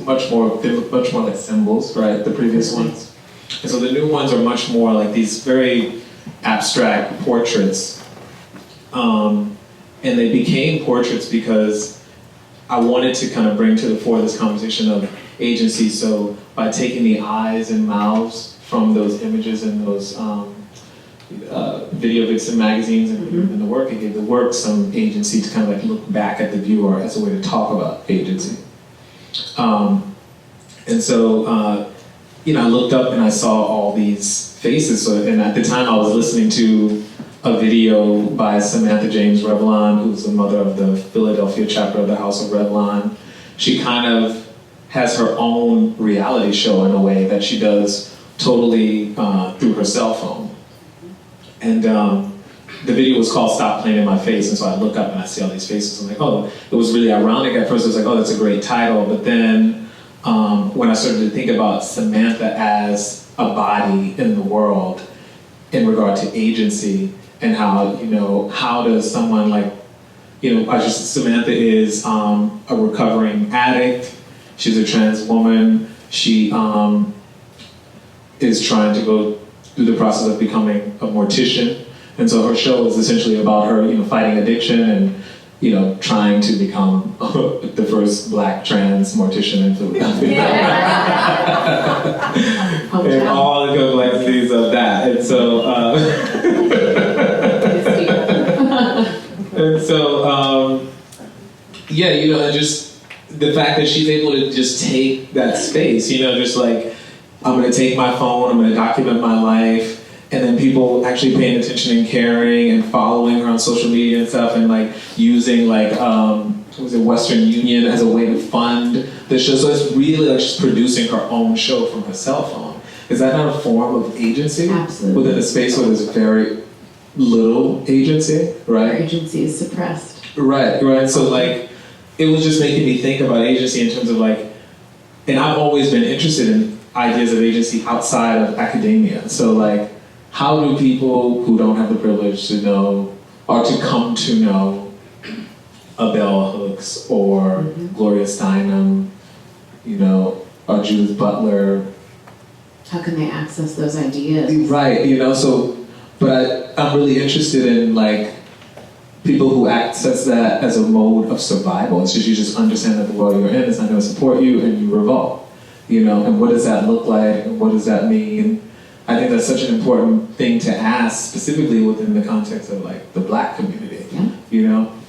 much more like symbols, right? The previous ones. And so the new ones are much more like these very abstract portraits. And they became portraits because I wanted to kind of bring to the fore this conversation of agency. So by taking the eyes and mouths from those images and those video vixen magazines and the work, it gave the work some agency to kind of like look back at the viewer as a way to talk about agency. And so, I looked up and I saw all these faces. And at the time I was listening to a video by Samantha James Revlon, who's the mother of the Philadelphia chapter of the House of Revlon. She kind of has her own reality show in a way that she does totally through her cell phone. And the video was called Stop Playing in My Face, and so I look up and I see all these faces. I'm like, oh, it was really ironic at first. I was like, oh, that's a great title. But then when I started to think about Samantha as a body in the world in regard to agency and how, how does someone like, Samantha is a recovering addict. She's a trans woman. She is trying to go through the process of becoming a mortician. And so her show is essentially about her, fighting addiction and, trying to become the first Black trans mortician in Philadelphia. Yeah. And all the complexities of that. And so, and just the fact that she's able to just take that space, just like, I'm going to take my phone, I'm going to document my life, and then people actually paying attention and caring and following her on social media and stuff, and like using like Western Union as a way to fund the show. So it's really like she's producing her own show from her cell phone. Is that not a form of agency? Absolutely. Within a space where there's very little agency, right? Our agency is suppressed. Right. So like, it was just making me think about agency in terms of like, and I've always been interested in ideas of agency outside of academia. So like, how do people who don't have the privilege to know or to come to know a Bell Hooks or Gloria Steinem, or Judith Butler? How can they access those ideas? Right, but I'm really interested in like people who access that as a mode of survival. It's just, you just understand that the world you're in is not going to support you and you revolt. And what does that look like, and what does that mean? I think that's such an important thing to ask, specifically within the context of like the Black community,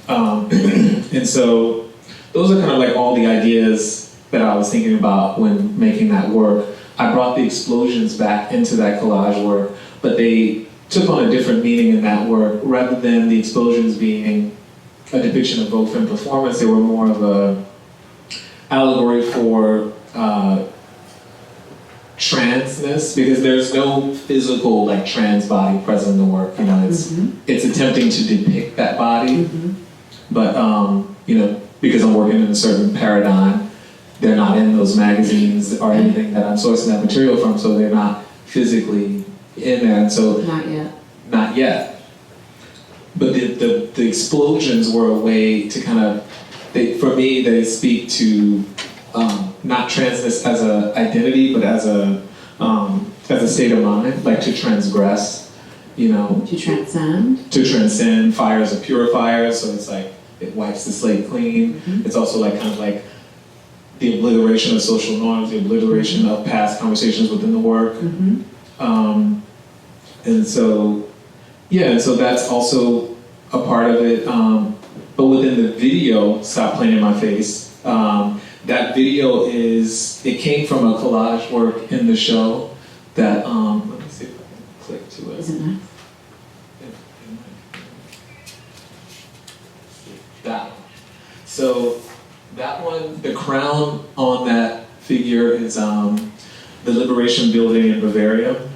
and so those are kind of like all the ideas that I was thinking about when making that work. I brought the explosions back into that collage work, but they took on a different meaning in that work. Rather than the explosions being a depiction of Vogue film performance, they were more of a allegory for transness, because there's no physical like trans body present in the work. It's attempting to depict that body, but because I'm working in a certain paradigm, they're not in those magazines or anything that I'm sourcing that material from, so they're not physically in there. And so Not yet. Not yet. But the explosions were a way to kind of, for me, they speak to not transness as an identity, but as a state of mind, like to transgress, To transcend. To transcend. Fire is a purifier, so it's like it wipes the slate clean. Mm-hmm. It's also like kind of like the obliteration of social norms, the obliteration of past conversations within the work. Mm-hmm. And so that's also a part of it. But within the video, Stop Playing in My Face, that video it came from a collage work in the show that, let me see if I can click to it. Is it nice? That one. So that one, the crown on that figure is the Liberation Building in Bavaria.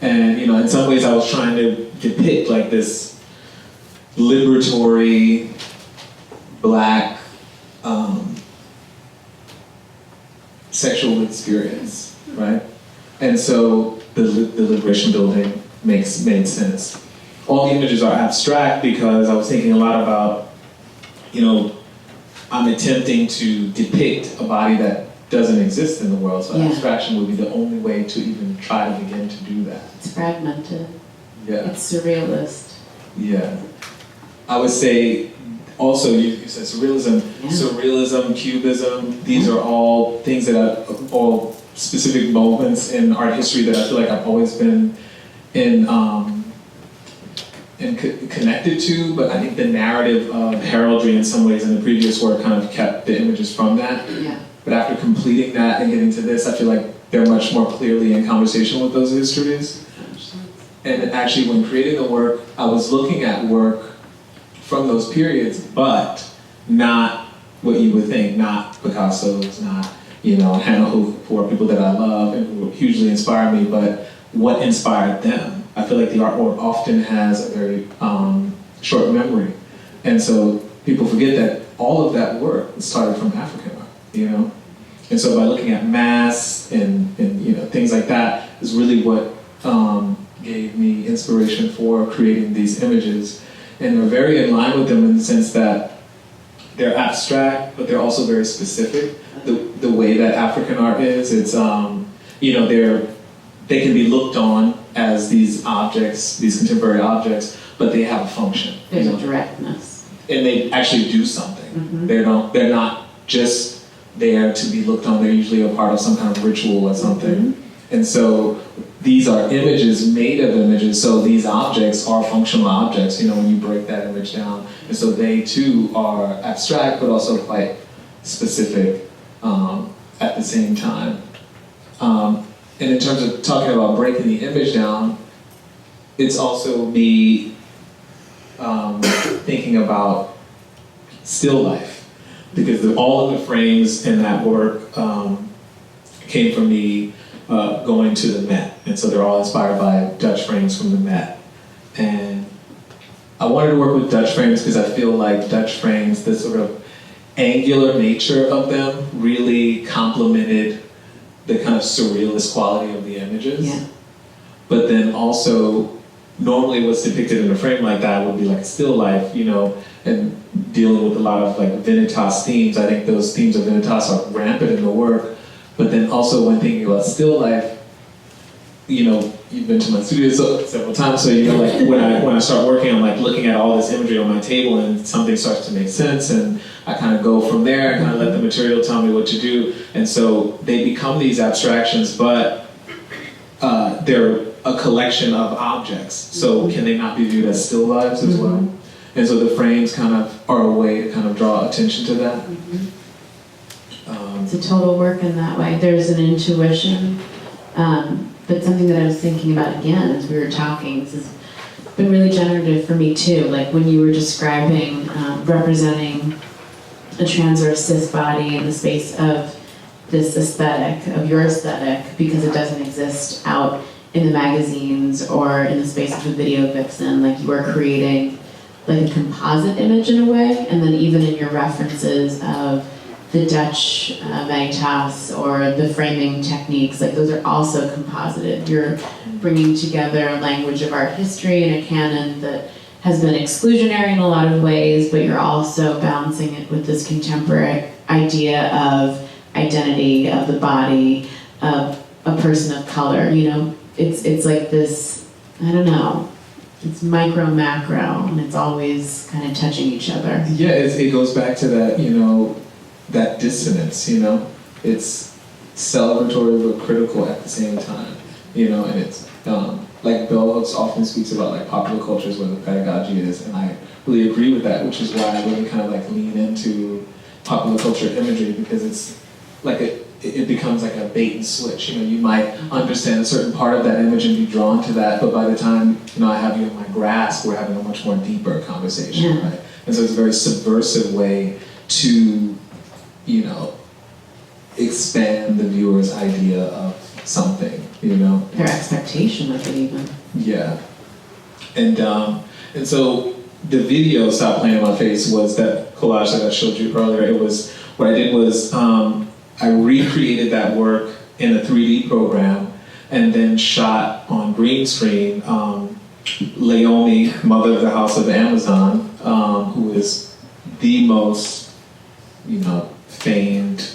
And in some ways I was trying to depict like this liberatory, black, sexual experience, right? And so the Liberation Building made sense. All the images are abstract because I was thinking a lot about, I'm attempting to depict a body that doesn't exist in the world, so abstraction would be the only way to even try to begin to do that. It's fragmented. Yeah. It's surrealist. Yeah. I would say also, you said surrealism. Yeah. Surrealism, cubism, these are all things that are all specific moments in art history that I feel like I've always been connected to, but I think the narrative of heraldry in some ways in the previous work kind of kept the images from that. Yeah. But after completing that and getting to this, I feel like they're much more clearly in conversation with those histories. And actually, when creating the work, I was looking at work from those periods, but not what you would think, not Picasso's, not, Hannah, who are people that I love and who hugely inspire me, but what inspired them. I feel like the artwork often has a very short memory. And so people forget that all of that work started from African art, And so by looking at mass and things like that is really what gave me inspiration for creating these images. And they're very in line with them in the sense that they're abstract, but they're also very specific. The way that African art is, it's, they can be looked on as these objects, these contemporary objects, but they have a function. There's a directness. And they actually do something. Mm-hmm. They're not just there to be looked on, they're usually a part of some kind of ritual or something. Mm-hmm. And so these are images made of images, so these objects are functional objects, when you break that image down. And so they too are abstract, but also quite specific at the same time. And in terms of talking about breaking the image down, it's also me thinking about still life. Because all of the frames in that work came from me going to the Met. And so they're all inspired by Dutch frames from the Met. And I wanted to work with Dutch frames because I feel like Dutch frames, the sort of angular nature of them really complemented the kind of surrealist quality of the images. Yeah. But then also, normally what's depicted in a frame like that would be like a still life, and dealing with a lot of like Vanitas themes. I think those themes of Vanitas are rampant in the work. But then also when thinking about still life, you've been to my studio several times, so like when I start working, I'm like looking at all this imagery on my table and something starts to make sense, and I kind of go from there and kind of let the material tell me what to do. And so they become these abstractions, but they're a collection of objects. So can they not be viewed as still lives as well? And so the frames kind of are a way to kind of draw attention to that. It's a total work in that way. There's an intuition, but something that I was thinking about again as we were talking, this has been really generative for me too, like when you were describing representing a trans or a cis body in the space of this aesthetic, of your aesthetic, because it doesn't exist out in the magazines or in the space of a video vixen, like you are creating like a composite image in a way, and then even in your references of the Dutch Vijtas or the framing techniques, like those are also composited. You're bringing together a language of art history and a canon that has been exclusionary in a lot of ways, but you're also balancing it with this contemporary idea of identity, of the body, of a person of color. You know, it's like this, I don't know, it's micro, macro, and it's always kind of touching each other. Yeah, it goes back to that, you know, that dissonance, you know? It's celebratory but critical at the same time, you know, and it's, like Bell Hooks often speaks about like popular culture is where the pedagogy is, and I really agree with that, which is why I really kind of like lean into popular culture imagery, because it's like it becomes like a bait and switch. You know, you might understand a certain part of that image and be drawn to that, but by the time, you know, I have you in my grasp, we're having a much more deeper conversation, right? And so it's a very subversive way to, you know, expand the viewer's idea of something, you know? Their expectation of it even. Yeah. And so the video Stop Playing in My Face was that collage that I showed you earlier. It was, what I did was I recreated that work in a 3D program and then shot on green screen Leomi, mother of the House of Amazon, who is the most, you know, famed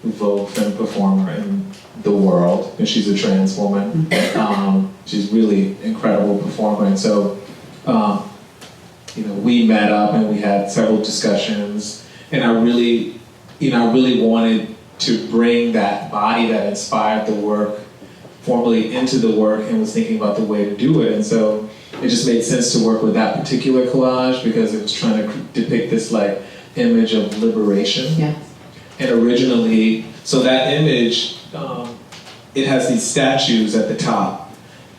Vogue film performer in the world, and she's a trans woman. She's really incredible performer, and so you know, we met up and we had several discussions, and I really wanted to bring that body that inspired the work formally into the work, and was thinking about the way to do it, and so it just made sense to work with that particular collage because it was trying to depict this like image of liberation. Yeah. And originally, so that image, it has these statues at the top,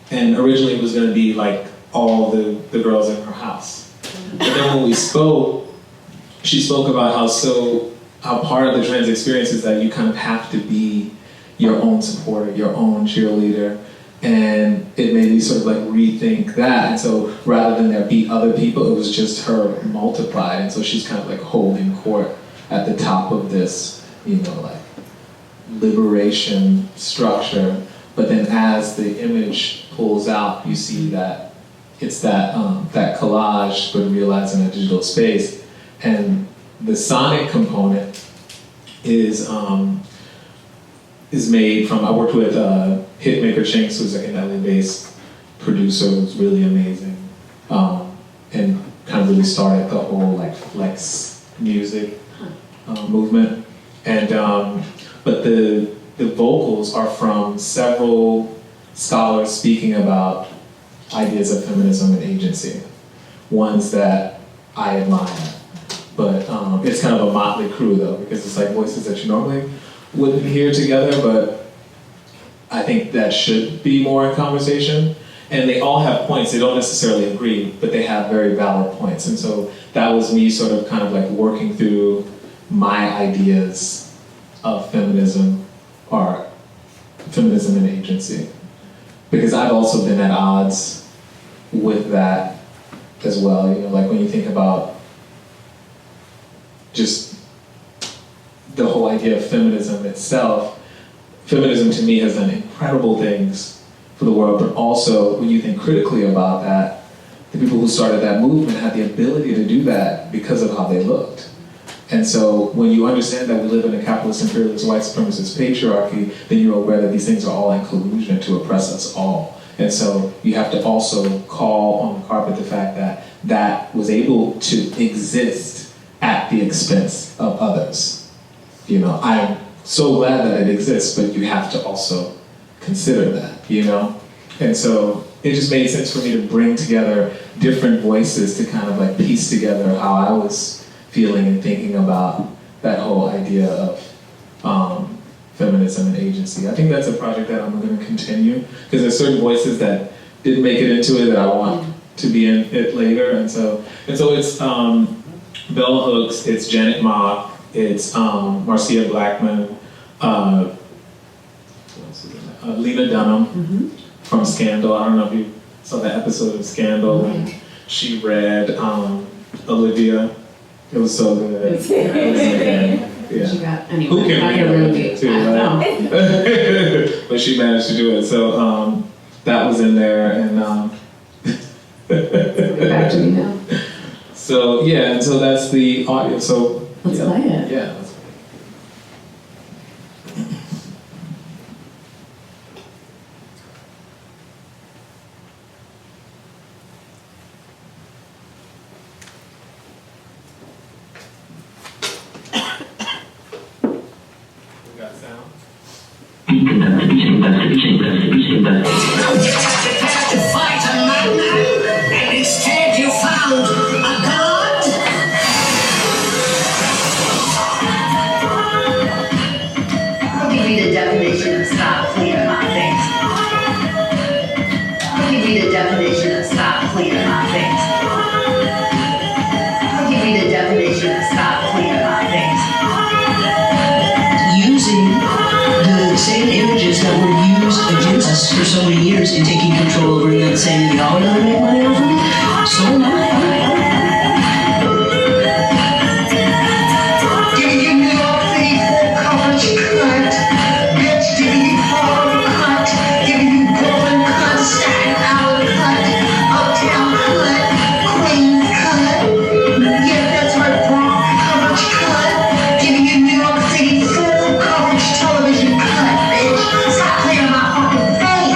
and originally it was going to be like all the girls in her house. But then when we spoke, she spoke about how part of the trans experience is that you kind of have to be your own supporter, your own cheerleader, and it made me sort of like rethink that. And so rather than there be other people, it was just her multiplied, and so she's kind of like holding court at the top of this, you know, like liberation structure. But then as the image pulls out, you see that it's that collage, but realized in a digital space. And the sonic component is made from, I worked with Hitmaker Chinks, who's like an LA-based producer who's really amazing, and kind of really started the whole like flex music movement. And but the vocals are from several scholars speaking about ideas of feminism and agency, ones that I admire. But it's kind of a motley crew though, because it's like voices that you normally wouldn't hear together, but I think that should be more in conversation. And they all have points, they don't necessarily agree, but they have very valid points. And so that was me sort of kind of like working through my ideas of feminism, or feminism and agency. Because I've also been at odds with that as well. You know, like when you think about just the whole idea of feminism itself, feminism to me has done incredible things for the world, but also when you think critically about that, the people who started that movement had the ability to do that because of how they looked. And so when you understand that we live in a capitalist, imperialist, white supremacist patriarchy, then you're aware that these things are all in collusion to oppress us all. And so you have to also call on the carpet the fact that that was able to exist at the expense of others. You know, I'm so glad that it exists, but you have to also consider that, you know? And so it just made sense for me to bring together different voices to kind of like piece together how I was feeling and thinking about that whole idea of feminism and agency. I think that's a project that I'm going to continue, because there's certain voices that didn't make it into it that I want to be in it later. And so it's Bell Hooks, it's Janet Mock, it's Marcia Blackman, Lena Dunham from Scandal. I don't know if you saw that episode of Scandal. she read Olivia. It was so good. It was so good. Yeah. She got, anyway, Who can read Olivia too, I don't know. right? But she managed to do it. So that was in there, and Back to me now. so yeah, and so that's the audio. So Let's yeah, play it. Yeah. Let's play it. We got sound. To fight a madman, and instead you found a god? I'll give you the definition of stop cleaning my face. I'll give you the definition of stop cleaning my face. I'll give you the definition of stop cleaning my face. Using the same images that were used against us for so many years and taking control over them and saying, y'all are gonna make money off of me? So am I. Giving you New York City full coverage cut. Bitch, giving you Harlem cut. Giving you Brooklyn cut. Staten Island cut. Uptown cut. Queens cut. Yeah, that's right, Bronx coverage cut. Giving you New York City full coverage television cut, bitch. Stop playing my fucking face.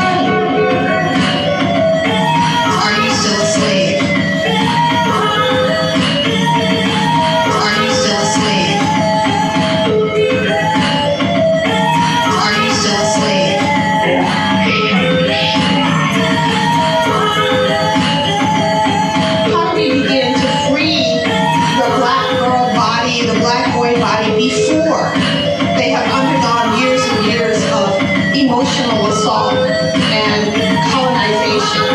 Are you still a slave? Are you still a slave? Are you still a slave? How do we begin to free the black girl body, the black boy body before they have undergone years and years of emotional assault and colonization?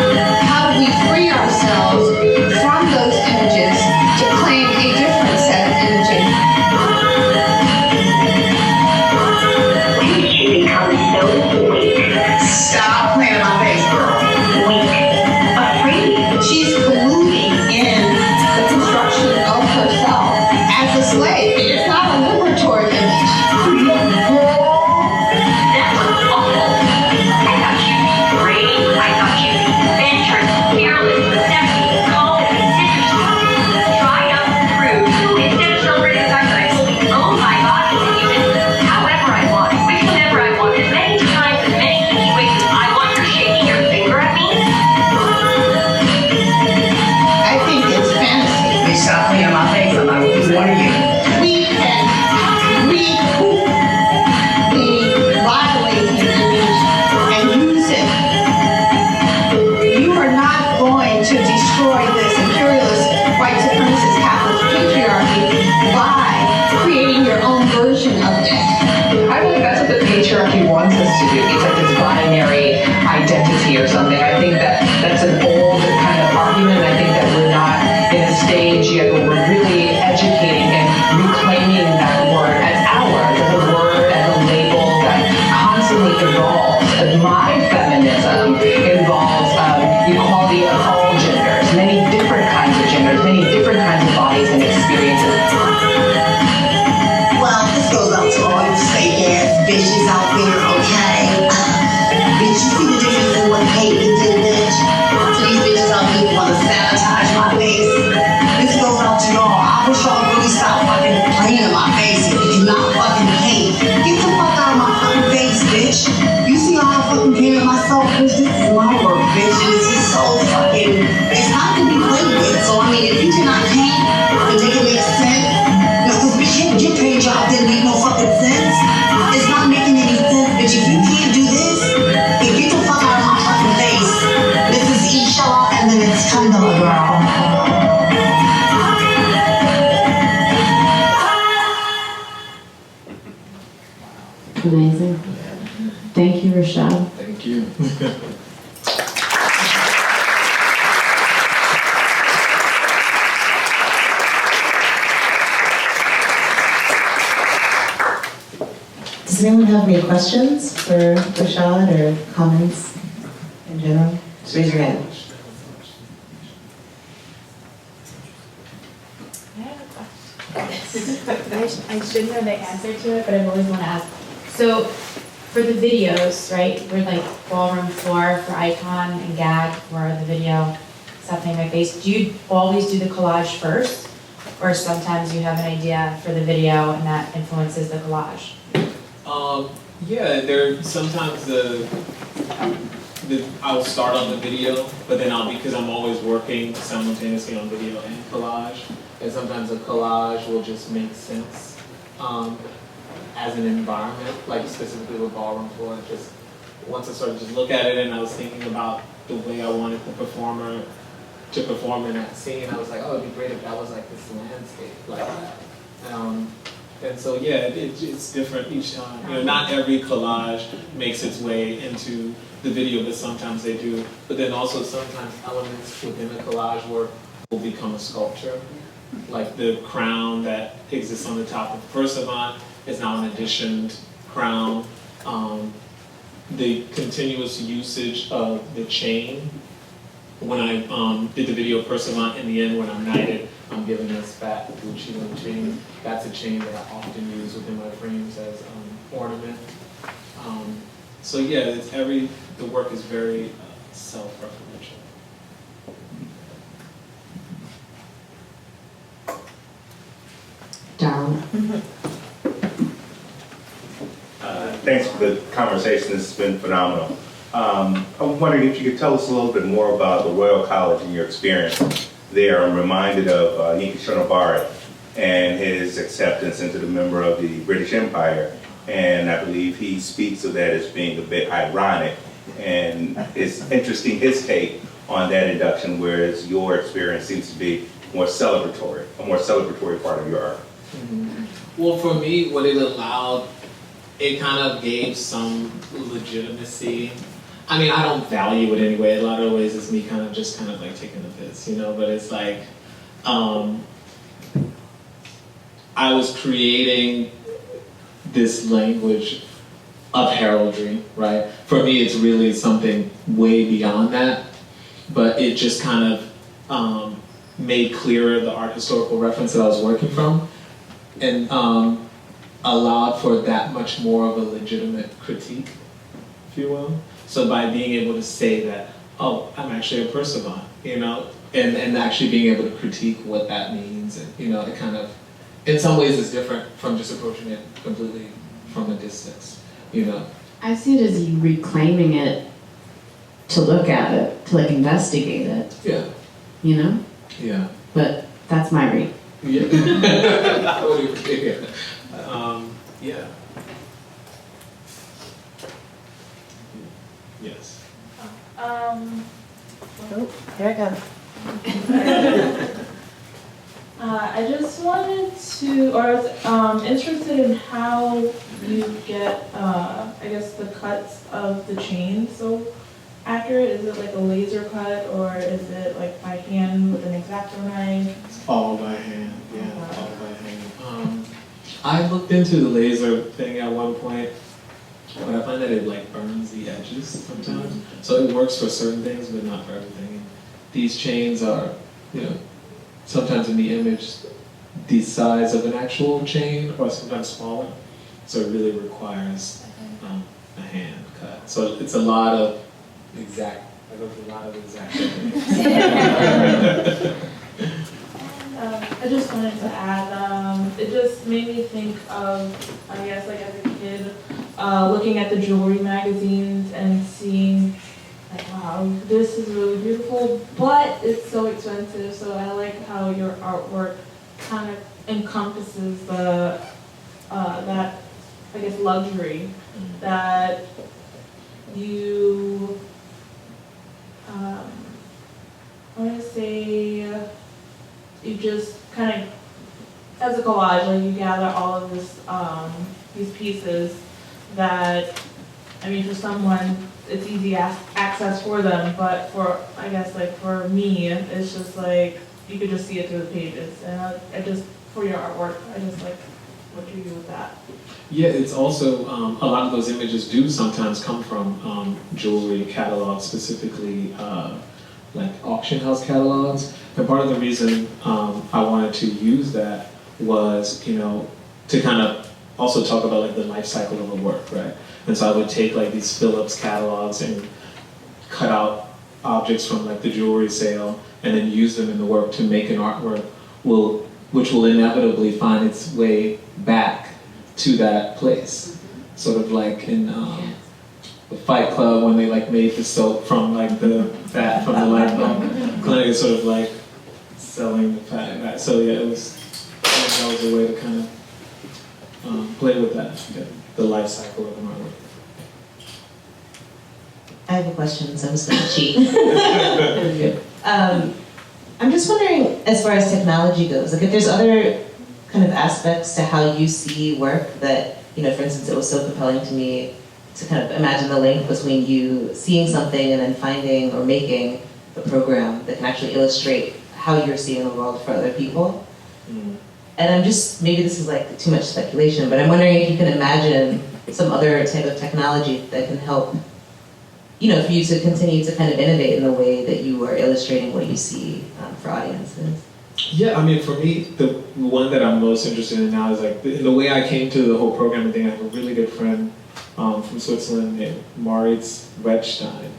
How do we free ourselves from those images to claim a different set of imaging? She becomes so weak, Stop playing in my face, girl. afraid. She's colluding in the construction of herself as a slave. It's not a liberatory image. That was awful. I thought you'd be brave. I thought you'd be adventurous, fearless, sexy, confident, interesting, tried up, proved. Instead of celebrating the fact that I fully own my body and use it however I want, whenever I want, as many times, as many kinky ways as I want, you're shaking your finger at me. I think it's fantasy. Bitch, stop playing in my face. I'm not one of you. We can recoup the violating image and use it. You are not going to destroy this imperialist, white supremacist Catholic patriarchy by creating your own version of it. I believe that's what the patriarchy wants us to do. It's like this binary identity or something. I think that that's an old kind of argument. I think that we're not in a stage yet where we're really educating and reclaiming that word as ours, as a word, as a label that constantly evolves. And my feminism involves equality of all genders, many different kinds of genders, many different kinds of bodies and experiences. Well, this goes out to all you fake ass bitches out there, okay? Bitch, you see the difference in what hate you did, bitch? So these bitches out here wanna sabotage my face. This goes out to y'all. I wish y'all really stop fucking playing in my face if you do not fucking hate. Get the fuck out of my fucking face, bitch. You see how I fucking painted myself, bitch? This is my work, bitch, and this is so fucking, it's not to be played with. So I mean, if you cannot paint and make it make sense, no, cause bitch, your paint job didn't make no fucking sense. It's not making any sense, bitch. If you can't do this, then get the fuck out of my fucking face. This is Isha, and then it's Kandala, girl. Amazing. Thank you, Rashaad. Thank you. Does anyone have any questions for Rashaad or comments in general? Just raise your hand. I should know the answer to it, but I've always want to ask. So, for the videos, right? We're like ballroom floor for icon and gag for the video, something like this. Do you always do the collage first, or sometimes you have an idea for the video and that influences the collage? Yeah, sometimes I'll start on the video, but then because I'm always working simultaneously on video and collage, and sometimes a collage will just make sense as an environment, like specifically with ballroom floor. Just once I started to just look at it and I was thinking about the way I wanted the performer to perform in that scene, I was like, oh, it'd be great if that was like this landscape like that. And so yeah, it's different each time. You know, not every collage makes its way into the video, but sometimes they do. But then also sometimes elements within a collage work will become a sculpture. Like the crown that exists on the top of the first savant is now an additioned crown. The continuous usage of the chain. When I did the video per savant, in the end when I'm knighted, I'm given this fat Gucci chain. That's a chain that I often use within my frames as ornament. So yeah, the work is very self-referential. Darwin. Thanks for the conversation. This has been phenomenal. I'm wondering if you could tell us a little bit more about the Royal College and your experience there. I'm reminded of Nika Shonobari and his acceptance into the member of the British Empire. And I believe he speaks of that as being a bit ironic. And it's interesting his take on that induction, whereas your experience seems to be more celebratory, a more celebratory part of your art. Mm-hmm. Well, for me, what it allowed, it kind of gave some legitimacy. I mean, I don't value it anyway. A lot of ways it's me kind of like taking the piss, you know, but it's like, I was creating this language of heraldry, right? For me, it's really something way beyond that, but it just kind of made clearer the art historical reference that I was working from, and allowed for that much more of a legitimate critique, if you will. So by being able to say that, oh, I'm actually a Percival, you know, and actually being able to critique what that means, and you know, it kind of, in some ways it's different from just approaching it completely from a distance, you know. I see it as you reclaiming it to look at it, to like investigate it. Yeah. You know? Yeah. But that's my read. Yeah. Yeah. Yes. Oh, here I go. I just wanted to, or I was interested in how you get, I guess, the cuts of the chain so accurate. Is it like a laser cut, or is it like by hand with an X-Acto knife? It's all by hand, yeah, all by hand. I looked into the laser thing at one point, but I find that it like burns the edges sometimes. So it works for certain things, but not for everything. These chains are, you know, sometimes in the image, the size of an actual chain, or sometimes smaller. So it really requires a hand cut. So it's a lot of exact, I go through a lot of exact things. I just wanted to add, it just made me think of, I guess, like as a kid, looking at the jewelry magazines and seeing, like, wow, this is really beautiful, but it's so expensive. So I like how your artwork kind of encompasses the, that, I guess, luxury that you, I want to say, you just kind of, as a collage, like you gather all of this, these pieces that, I mean, for someone, it's easy access for them, but for, I guess, like for me, it's just like, you could just see it through the pages. And I just, for your artwork, I just like what you do with that. Yeah, it's also, a lot of those images do sometimes come from jewelry catalogs, specifically like auction house catalogs. And part of the reason I wanted to use that was, you know, to kind of also talk about like the life cycle of a work, right? And so I would take like these Phillips catalogs and cut out objects from like the jewelry sale and then use them in the work to make an artwork which will inevitably find its way back to that place. Sort of like in the Fight Club when they like made the soap from like the fat from the light bulb. Clinic is sort of like selling the fat back. So yeah, that was a way to kind of play with that, the life cycle of an artwork. I have a question, so I'm just going to cheat. I'm just wondering, as far as technology goes, like if there's other kind of aspects to how you see work that, you know, for instance, it was so compelling to me to kind of imagine the link between you seeing something and then finding or making a program that can actually illustrate how you're seeing the world for other people. Mm. And I'm just, maybe this is like too much speculation, but I'm wondering if you can imagine some other type of technology that can help, you know, for you to continue to kind of innovate in the way that you are illustrating what you see for audiences. Yeah, I mean, for me, the one that I'm most interested in now is like the way I came to the whole programming thing. I have a really good friend from Switzerland named Moritz Wettstein,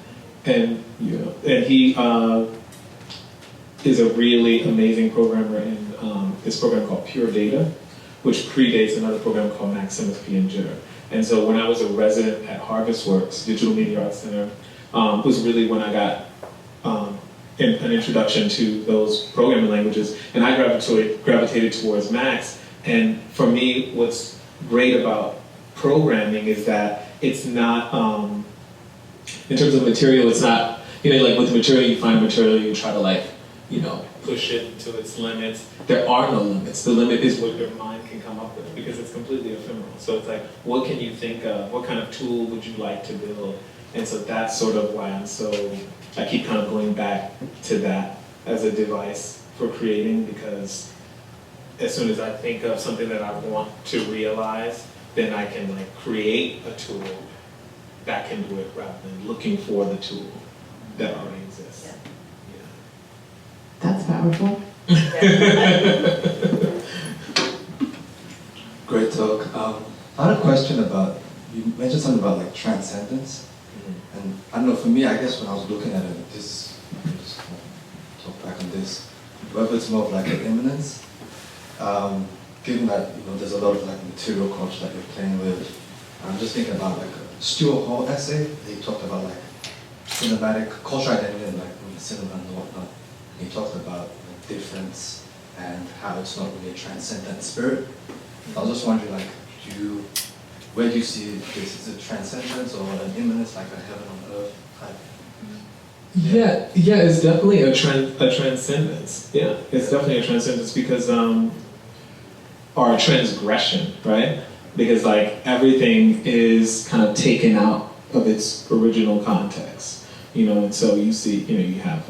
and he is a really amazing programmer in this program called Pure Data, which predates another program called Maximus P&J. And so when I was a resident at Harvest Works, Digital Media Arts Center, was really when I got an introduction to those programming languages, and I gravitated towards Max. And for me, what's great about programming is that it's not, in terms of material, it's not, like with material, you find material, you try to like, push it to its limits. There are no limits. The limit is what your mind can come up with because it's completely ephemeral. So it's like, what can you think of? What kind of tool would you like to build? And so that's sort of why I keep kind of going back to that as a device for creating, because as soon as I think of something that I want to realize, then I can like create a tool that can do it rather than looking for the tool that already exists. Yeah. That's powerful. Great talk. I had a question about, you mentioned something about like transcendence. And I don't know, for me, I guess when I was looking at it, I just talk back on this, whether it's more of like an immanence, given that, there's a lot of like material culture that you're playing with. I'm just thinking about like a Stuart Hall essay. He talked about like cinematic cultural identity and like cinema and whatnot. He talked about like difference and how it's not really a transcendent spirit. I was just wondering, like, where do you see this? Is it transcendence or an immanence, like a heaven on earth type? Yeah, it's definitely a transcendence. Yeah, it's definitely a transcendence because, or a transgression, right? Because like everything is kind of taken out of its original context, and so you see, you have,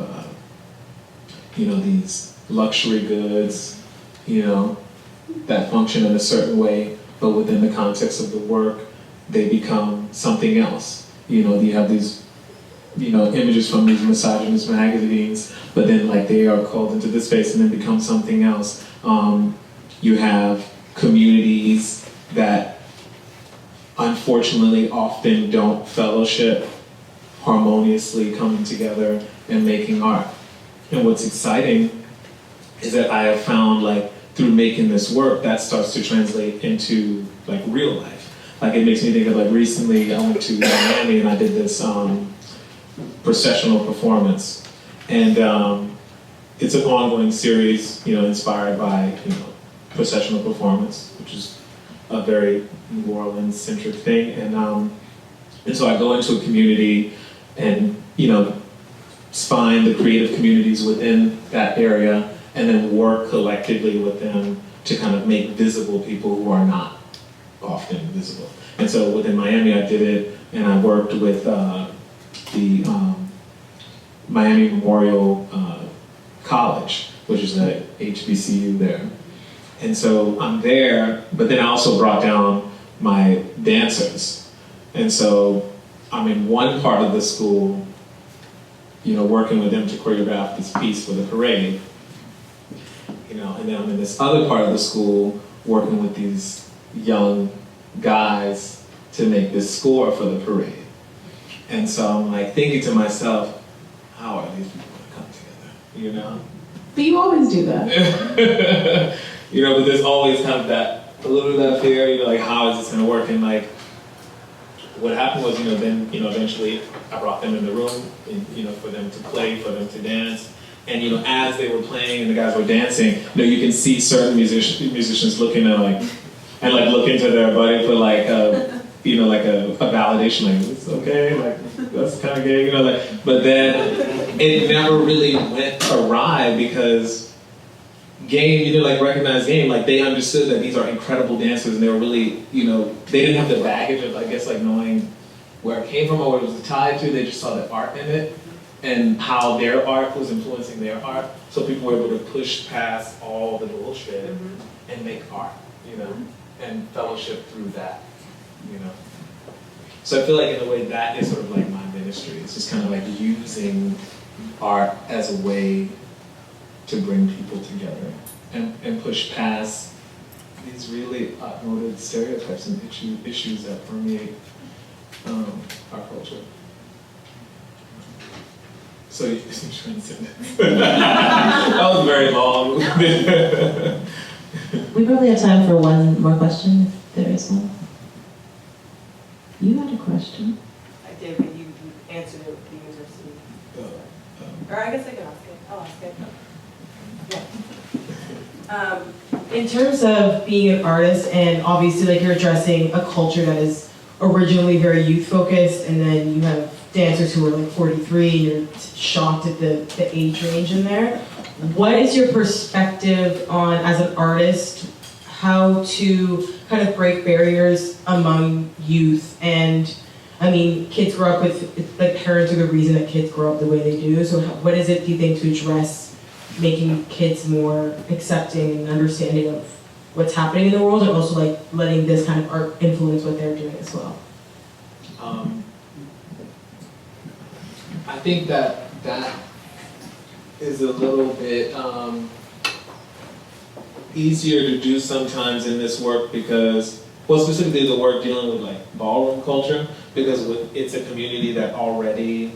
these luxury goods, that function in a certain way, but within the context of the work, they become something else. You have these, images from these misogynist magazines, but then like they are called into this space and then become something else. You have communities that unfortunately often don't fellowship harmoniously coming together and making art. And what's exciting is that I have found like through making this work, that starts to translate into like real life. Like it makes me think of like recently I went to Miami and I did this processional performance. And it's an ongoing series, inspired by, processional performance, which is a very New Orleans-centric thing. And so I go into a community and, find the creative communities within that area and then work collectively with them to kind of make visible people who are not often visible. And so within Miami, I did it, and I worked with the Miami Memorial College, which is the HBCU there. And so I'm there, but then I also brought down my dancers. And so I'm in one part of the school, working with them to choreograph this piece for the parade. And then I'm in this other part of the school working with these young guys to make this score for the parade. And so I'm like thinking to myself, how are these people gonna come together, you know? But you always do that. You know, but there's always kind of that, a little bit of that fear, you know, like how is this gonna work? And like, what happened was, then, eventually I brought them in the room, and, for them to play, for them to dance. And, as they were playing and the guys were dancing, you can see certain musicians looking at look into their buddy for like a validation, like, it's okay, like, that's kind of gay, but then it never really went awry because Game, recognized Game, they understood that these are incredible dancers and they were really, they didn't have the baggage of, I guess, knowing where it came from or what it was tied to. They just saw the art in it and how their art was influencing their art. So people were able to push past all the bullshit and make art, and fellowship through that, So I feel like in a way that is sort of like my ministry. It's just kind of using art as a way to bring people together and push past these really outmoded stereotypes and issues that permeate our culture. So you transcend it. That was very long. We probably have time for one more question, if there is one. You had a question. I did, but you answered it with the university. Or I guess I can ask it. I'll ask it. Yeah. In terms of being an artist, and obviously you're addressing a culture that is originally very youth focused, and then you have dancers who are 43, and you're shocked at the age range in there. What is your perspective on, as an artist, how to kind of break barriers among youth? And I mean, kids grow up with, parents are the reason that kids grow up the way they do. So what is it, do you think, to address making kids more accepting and understanding of what's happening in the world, and also letting this kind of art influence what they're doing as well? I think that is a little bit easier to do sometimes in this work because, well, specifically the work dealing with ballroom culture, because it's a community that already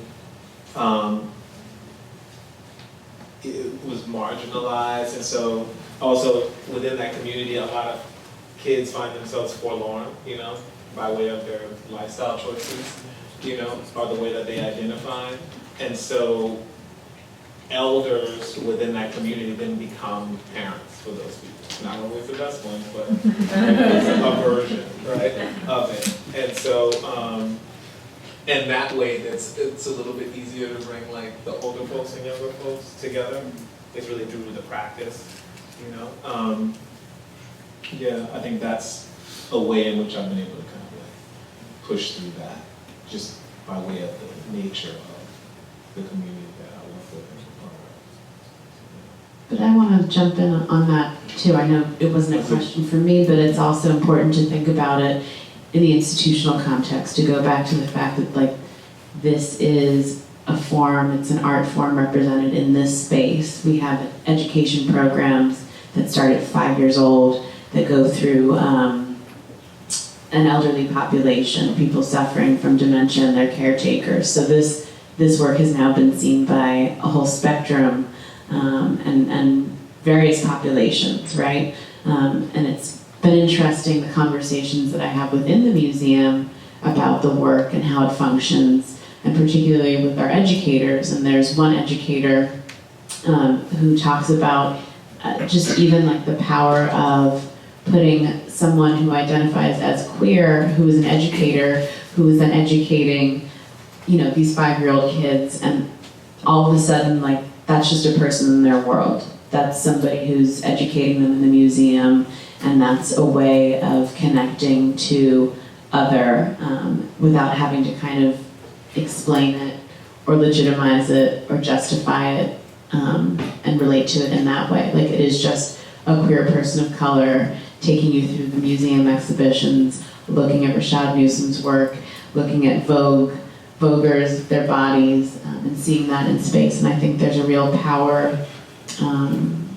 it was marginalized, and so also within that community, a lot of kids find themselves forlorn, by way of their lifestyle choices, or the way that they identify. And so elders within that community then become parents for those people. Not always the best ones, but it's a version, right, of it. And so, and that way, it's a little bit easier to bring the older folks and younger folks together. It's really through the practice, Yeah, I think that's a way in which I've been able to kind of push through that, just by way of the nature of the community that I work with and part of. But I want to jump in on that too. I know it wasn't a question for me, but it's also important to think about it in the institutional context, to go back to the fact that this is a form, it's an art form represented in this space. We have education programs that start at 5 years old that go through an elderly population, people suffering from dementia and their caretakers. So this work has now been seen by a whole spectrum and various populations, right? And it's been interesting, the conversations that I have within the museum about the work and how it functions, and particularly with our educators. And there's one educator who talks about just even the power of putting someone who identifies as queer, who is an educator, who is then educating, these 5-year-old kids, and all of a sudden, that's just a person in their world. That's somebody who's educating them in the museum, and that's a way of connecting to other without having to kind of explain it or legitimize it or justify it and relate to it in that way. It is just a queer person of color taking you through the museum exhibitions, looking at Rashaad Newsome's work, looking at Vogue, Voguers, their bodies, and seeing that in space. And I think there's a real power and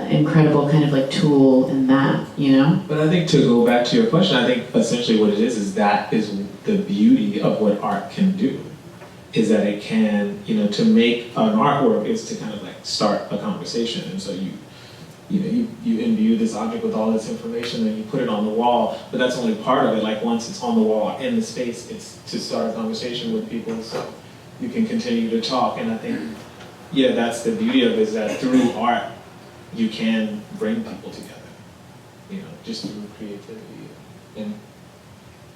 incredible kind of like tool in that, you know? But I think to go back to your question, I think essentially what it is that is the beauty of what art can do. Is that it can, you know, to make an artwork is to kind of like start a conversation. And so you imbue this object with all this information and you put it on the wall, but that's only part of it. Like once it's on the wall in the space, it's to start a conversation with people so you can continue to talk. And I think, yeah, that's the beauty of it, is that through art, you can bring people together, you know, just through creativity. And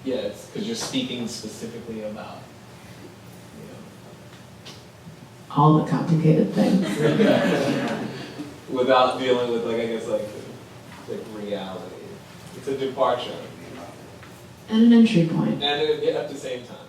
yeah, it's because you're speaking specifically about, All the complicated things. without dealing with, like, I guess, like reality. It's a departure. And an entry point. And at the same time.